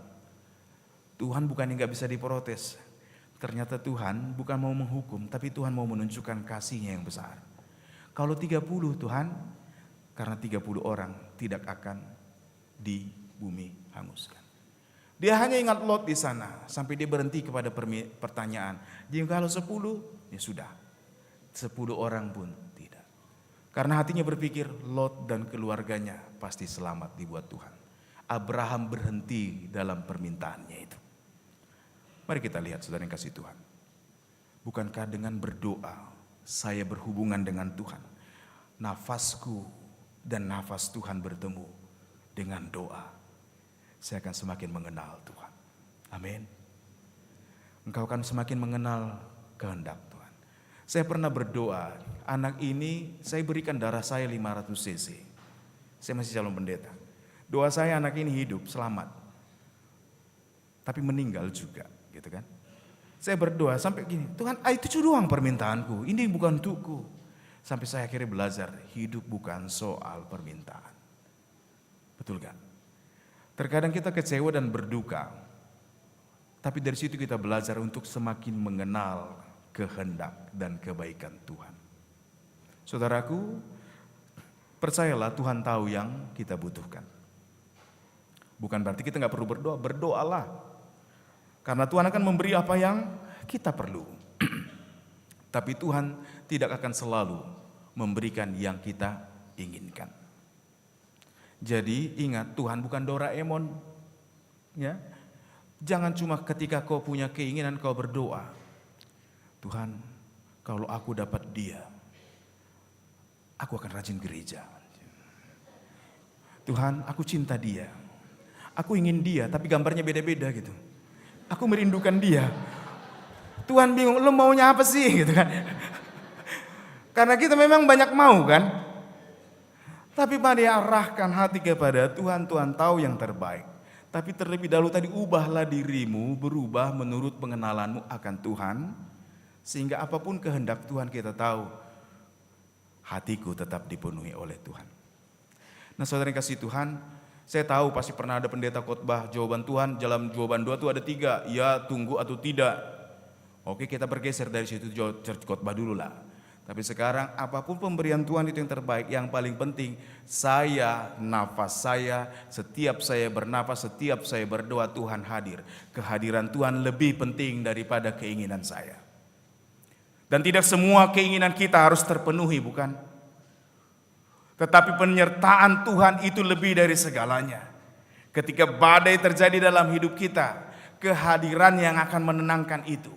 Speaker 3: Tuhan bukan yang gak bisa diprotes. Ternyata Tuhan bukan mau menghukum, tapi Tuhan mau menunjukkan kasih-Nya yang besar. Kalau 30 Tuhan, karena 30 orang tidak akan di bumi hanguskan. Dia hanya ingat Lot di sana, sampai dia berhenti kepada pertanyaan. Jika kalau 10, ya sudah. 10 orang pun tidak. Karena hatinya berpikir Lot dan keluarganya pasti selamat dibuat Tuhan. Abraham berhenti dalam permintaannya itu. Mari kita lihat saudara yang kasih Tuhan. Bukankah dengan berdoa saya berhubungan dengan Tuhan? Nafasku dan nafas Tuhan bertemu dengan doa. Saya akan semakin mengenal Tuhan. Amin. Engkau akan semakin mengenal kehendak Tuhan. Saya pernah berdoa, anak ini saya berikan darah saya 500 cc. Saya masih calon pendeta. Doa saya anak ini hidup, selamat. Tapi meninggal juga, gitu kan. Saya berdoa sampai gini, Tuhan itu doang permintaanku, ini bukan untukku. Sampai saya akhirnya belajar, hidup bukan soal permintaan. Betul kan? Terkadang kita kecewa dan berduka. Tapi dari situ kita belajar untuk semakin mengenal kehendak dan kebaikan Tuhan. Saudaraku, percayalah Tuhan tahu yang kita butuhkan. Bukan berarti kita gak perlu berdoa, berdoalah. Karena Tuhan akan memberi apa yang kita perlu. Tapi Tuhan tidak akan selalu memberikan yang kita inginkan. Jadi ingat, Tuhan bukan Doraemon. Ya. Jangan cuma ketika kau punya keinginan kau berdoa. Tuhan, kalau aku dapat dia, aku akan rajin gereja. Tuhan, aku cinta dia. Aku ingin dia, tapi gambarnya beda-beda gitu. Aku merindukan dia. Tuhan bingung, lo maunya apa sih gitu kan? Karena kita memang banyak mau kan? Tapi mari arahkan hati kepada Tuhan, Tuhan tahu yang terbaik. Tapi terlebih dahulu tadi ubahlah dirimu, berubah menurut pengenalanmu akan Tuhan. Sehingga apapun kehendak Tuhan kita tahu, hatiku tetap dipenuhi oleh Tuhan. Nah saudara yang kasih Tuhan, saya tahu pasti pernah ada pendeta khotbah jawaban Tuhan, dalam jawaban doa itu ada 3, ya, tunggu atau tidak. Oke, kita bergeser dari situ church khotbah dulu lah. Tapi sekarang apapun pemberian Tuhan itu yang terbaik. Yang paling penting nafas saya, setiap saya bernafas, setiap saya berdoa Tuhan hadir. Kehadiran Tuhan lebih penting daripada keinginan saya. Dan tidak semua keinginan kita harus terpenuhi, bukan? Tetapi penyertaan Tuhan itu lebih dari segalanya. Ketika badai terjadi dalam hidup kita, kehadiran yang akan menenangkan itu.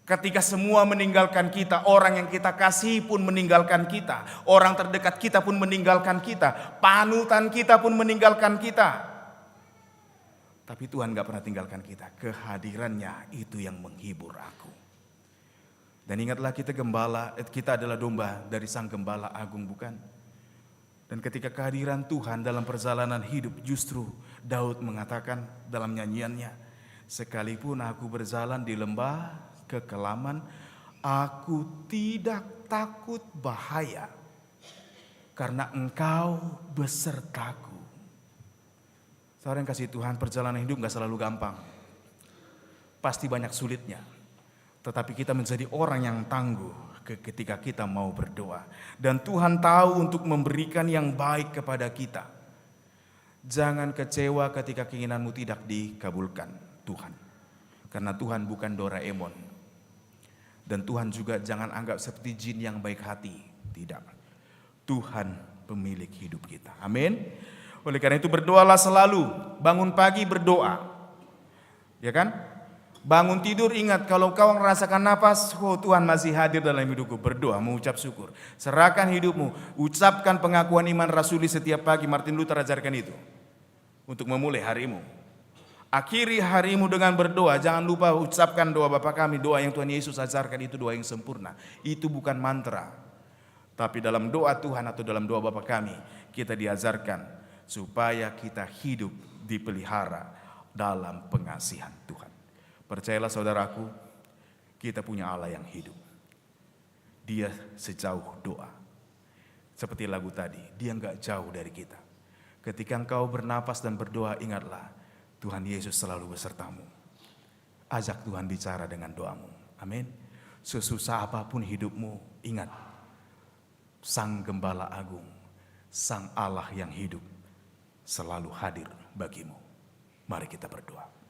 Speaker 3: Ketika semua meninggalkan kita, orang yang kita kasih pun meninggalkan kita, orang terdekat kita pun meninggalkan kita, panutan kita pun meninggalkan kita. Tapi Tuhan gak pernah tinggalkan kita. Kehadirannya itu yang menghibur aku. Dan ingatlah kita adalah domba dari Sang Gembala Agung, bukan? Dan ketika kehadiran Tuhan dalam perjalanan hidup, justru Daud mengatakan dalam nyanyiannya, sekalipun aku berjalan di lembah kekelaman, aku tidak takut bahaya, karena Engkau besertaku. Saudara yang kasih Tuhan, perjalanan hidup gak selalu gampang. Pasti banyak sulitnya. Tetapi kita menjadi orang yang tangguh ketika kita mau berdoa. Dan Tuhan tahu untuk memberikan yang baik kepada kita. Jangan kecewa ketika keinginanmu tidak dikabulkan Tuhan. Karena Tuhan bukan Doraemon. Dan Tuhan juga jangan anggap seperti jin yang baik hati. Tidak. Tuhan pemilik hidup kita. Amin. Oleh karena itu berdoalah selalu. Bangun pagi berdoa. Ya kan? Bangun tidur ingat, kalau kau merasakan nafas, oh Tuhan masih hadir dalam hidupku. Berdoa, mengucap syukur. Serahkan hidupmu, ucapkan pengakuan iman rasuli setiap pagi. Martin Luther ajarkan itu. Untuk memulai harimu. Akhiri harimu dengan berdoa. Jangan lupa ucapkan doa Bapa kami. Doa yang Tuhan Yesus ajarkan itu doa yang sempurna. Itu bukan mantra. Tapi dalam doa Tuhan atau dalam doa Bapa kami, kita diajarkan supaya kita hidup dipelihara dalam pengasihan Tuhan. Percayalah saudaraku, kita punya Allah yang hidup. Dia sejauh doa. Seperti lagu tadi, dia enggak jauh dari kita. Ketika engkau bernapas dan berdoa, ingatlah, Tuhan Yesus selalu besertamu. Ajak Tuhan bicara dengan doamu. Amin. Sesusah apapun hidupmu, ingat, Sang Gembala Agung, Sang Allah yang hidup, selalu hadir bagimu. Mari kita berdoa.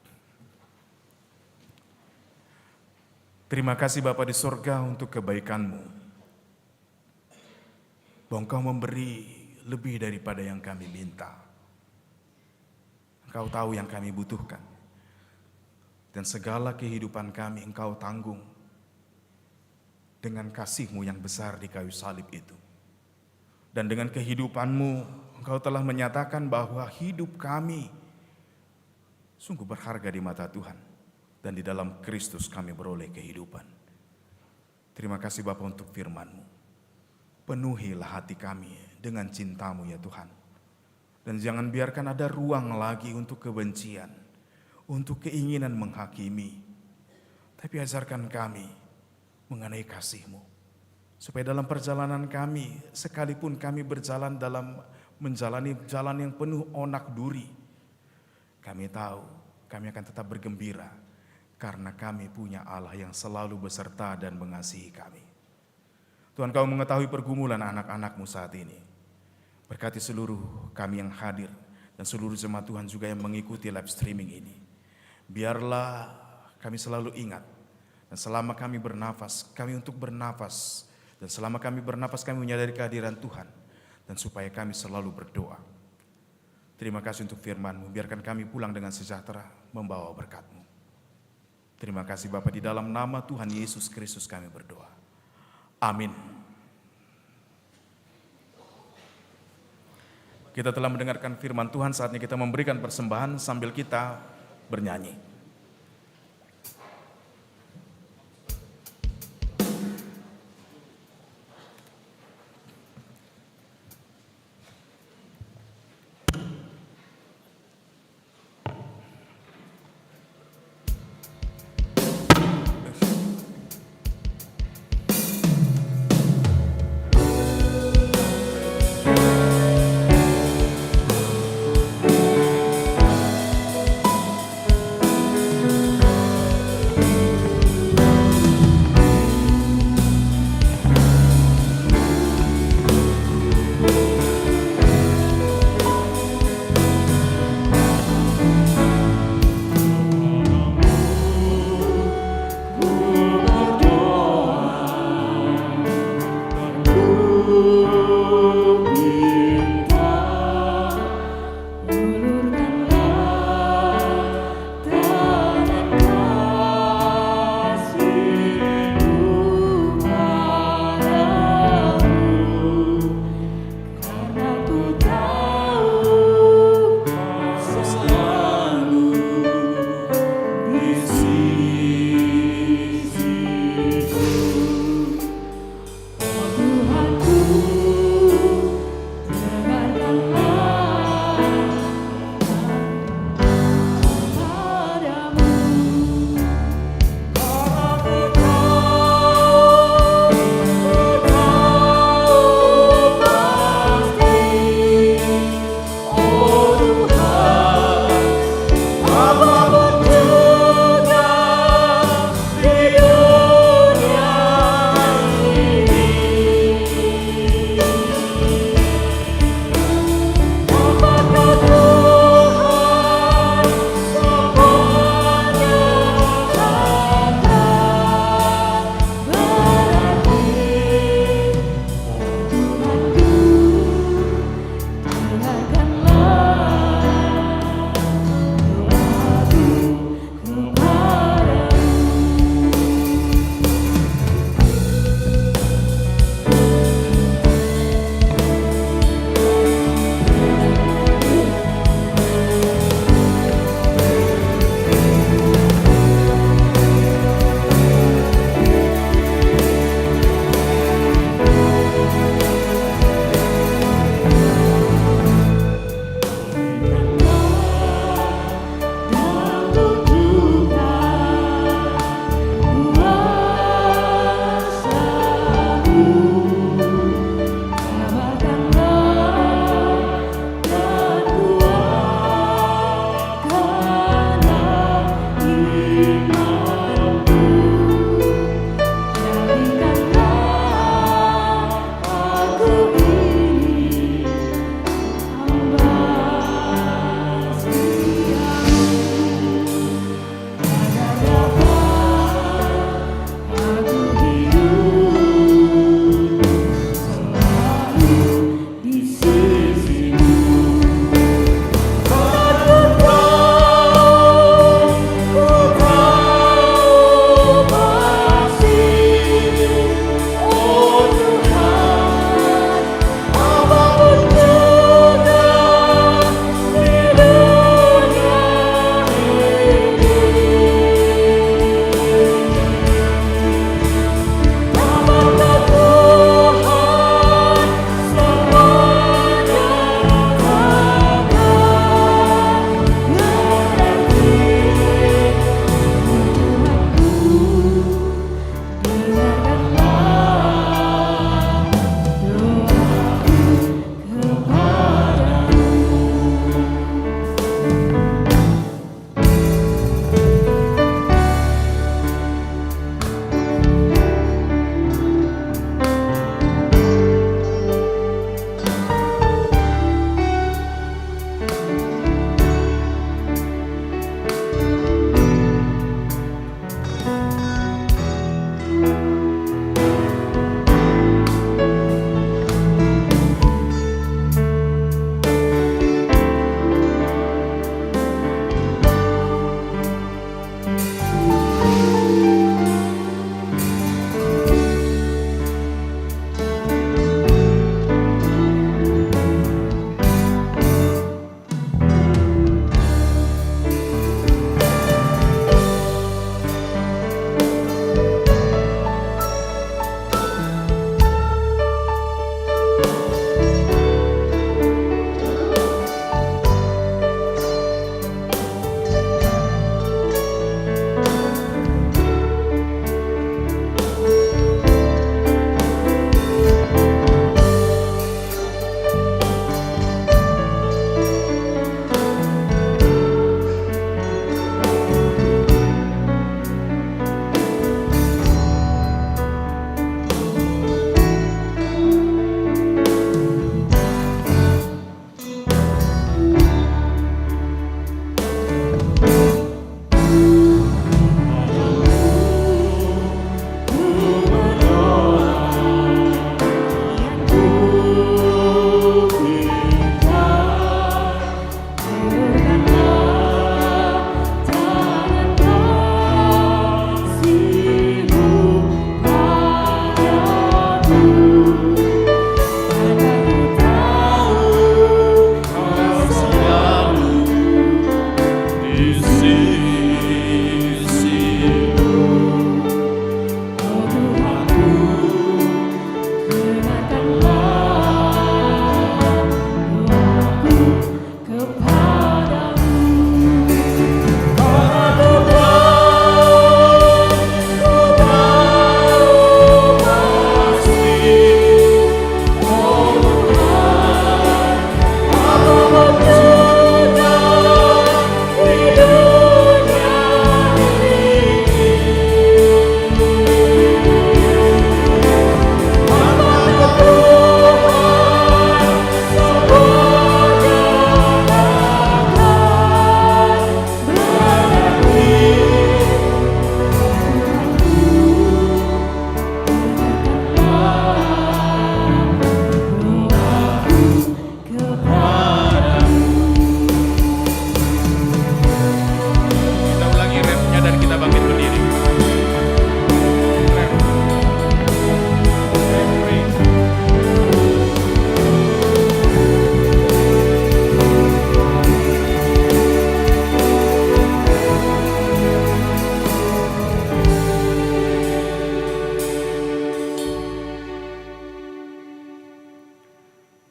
Speaker 3: Terima kasih Bapa di sorga untuk kebaikan-Mu. Bahwa Engkau memberi lebih daripada yang kami minta. Engkau tahu yang kami butuhkan. Dan segala kehidupan kami Engkau tanggung. Dengan kasih-Mu yang besar di kayu salib itu. Dan dengan kehidupan-Mu Engkau telah menyatakan bahwa hidup kami sungguh berharga di mata Tuhan. Dan di dalam Kristus kami beroleh kehidupan. Terima kasih Bapa untuk firman-Mu. Penuhilah hati kami dengan cinta-Mu ya Tuhan. Dan jangan biarkan ada ruang lagi untuk kebencian. Untuk keinginan menghakimi. Tapi ajarkan kami mengenai kasih-Mu. Supaya dalam perjalanan kami, sekalipun kami berjalan dalam menjalani jalan yang penuh onak duri. Kami tahu kami akan tetap bergembira. Karena kami punya Allah yang selalu beserta dan mengasihi kami. Tuhan, Kau mengetahui pergumulan anak-anak-Mu saat ini. Berkati seluruh kami yang hadir dan seluruh jemaat Tuhan juga yang mengikuti live streaming ini. Biarlah kami selalu ingat dan selama kami bernafas, kami untuk bernafas. Dan selama kami bernafas kami menyadari kehadiran Tuhan. Dan supaya kami selalu berdoa. Terima kasih untuk firman-Mu. Biarkan kami pulang dengan sejahtera membawa berkat-Mu. Terima kasih Bapa, di dalam nama Tuhan Yesus Kristus kami berdoa. Amin. Kita telah mendengarkan firman Tuhan, saatnya kita memberikan persembahan sambil kita bernyanyi.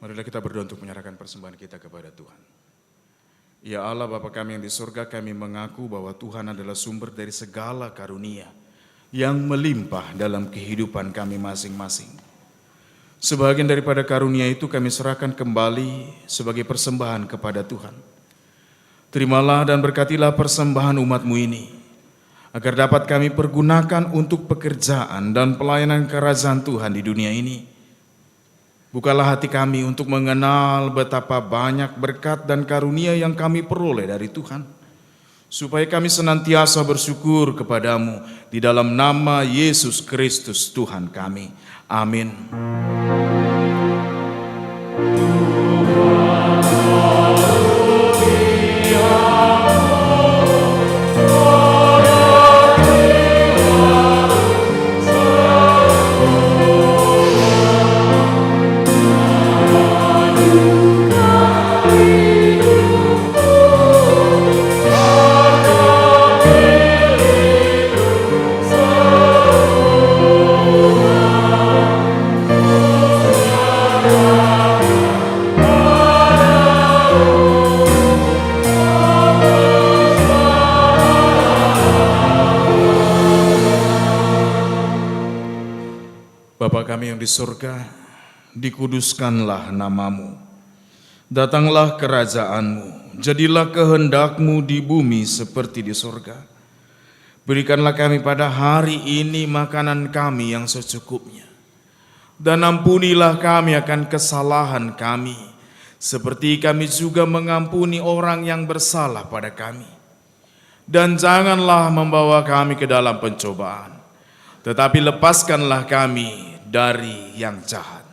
Speaker 3: Marilah kita berdoa untuk menyerahkan persembahan kita kepada Tuhan. Ya Allah Bapa kami yang di surga, kami mengaku bahwa Tuhan adalah sumber dari segala karunia yang melimpah dalam kehidupan kami masing-masing. Sebagian daripada karunia itu kami serahkan kembali sebagai persembahan kepada Tuhan. Terimalah dan berkatilah persembahan umat-Mu ini, agar dapat kami pergunakan untuk pekerjaan dan pelayanan kerajaan Tuhan di dunia ini. Bukalah hati kami untuk mengenal betapa banyak berkat dan karunia yang kami peroleh dari Tuhan, supaya kami senantiasa bersyukur kepadamu di dalam nama Yesus Kristus Tuhan kami. Amin. Bapa kami yang di surga, dikuduskanlah namamu. Datanglah kerajaanmu, jadilah kehendak-Mu di bumi seperti di surga. Berikanlah kami pada hari ini makanan kami yang secukupnya. Dan ampunilah kami akan kesalahan kami, seperti kami juga mengampuni orang yang bersalah pada kami. Dan janganlah membawa kami ke dalam pencobaan, tetapi lepaskanlah kami dari yang jahat.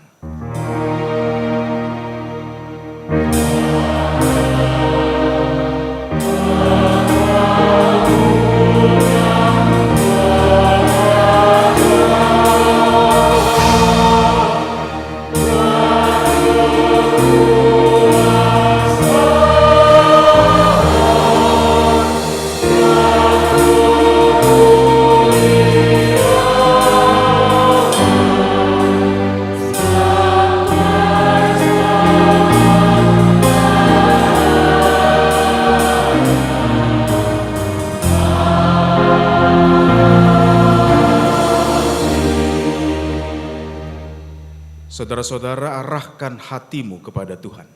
Speaker 3: Saudara-saudara, arahkan hatimu kepada Tuhan.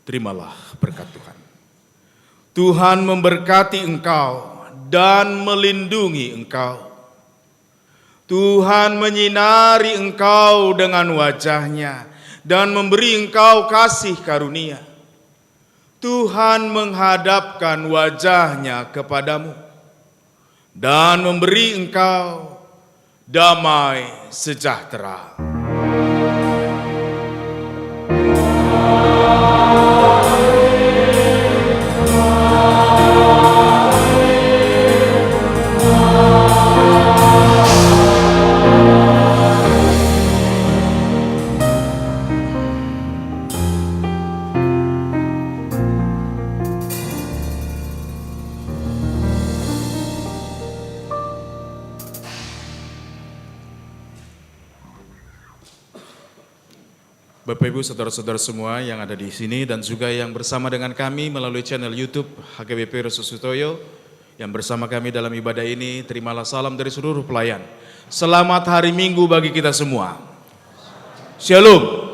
Speaker 3: Terimalah berkat Tuhan. Tuhan memberkati engkau dan melindungi engkau. Tuhan menyinari engkau dengan wajah-Nya dan memberi engkau kasih karunia. Tuhan menghadapkan wajah-Nya kepadamu dan memberi engkau damai sejahtera. Bapak Ibu, saudara-saudara semua yang ada di sini dan juga yang bersama dengan kami melalui channel YouTube HKBP Restu Sutoyo, yang bersama kami dalam ibadah ini, terimalah salam dari seluruh pelayan. Selamat hari Minggu bagi kita semua. Shalom.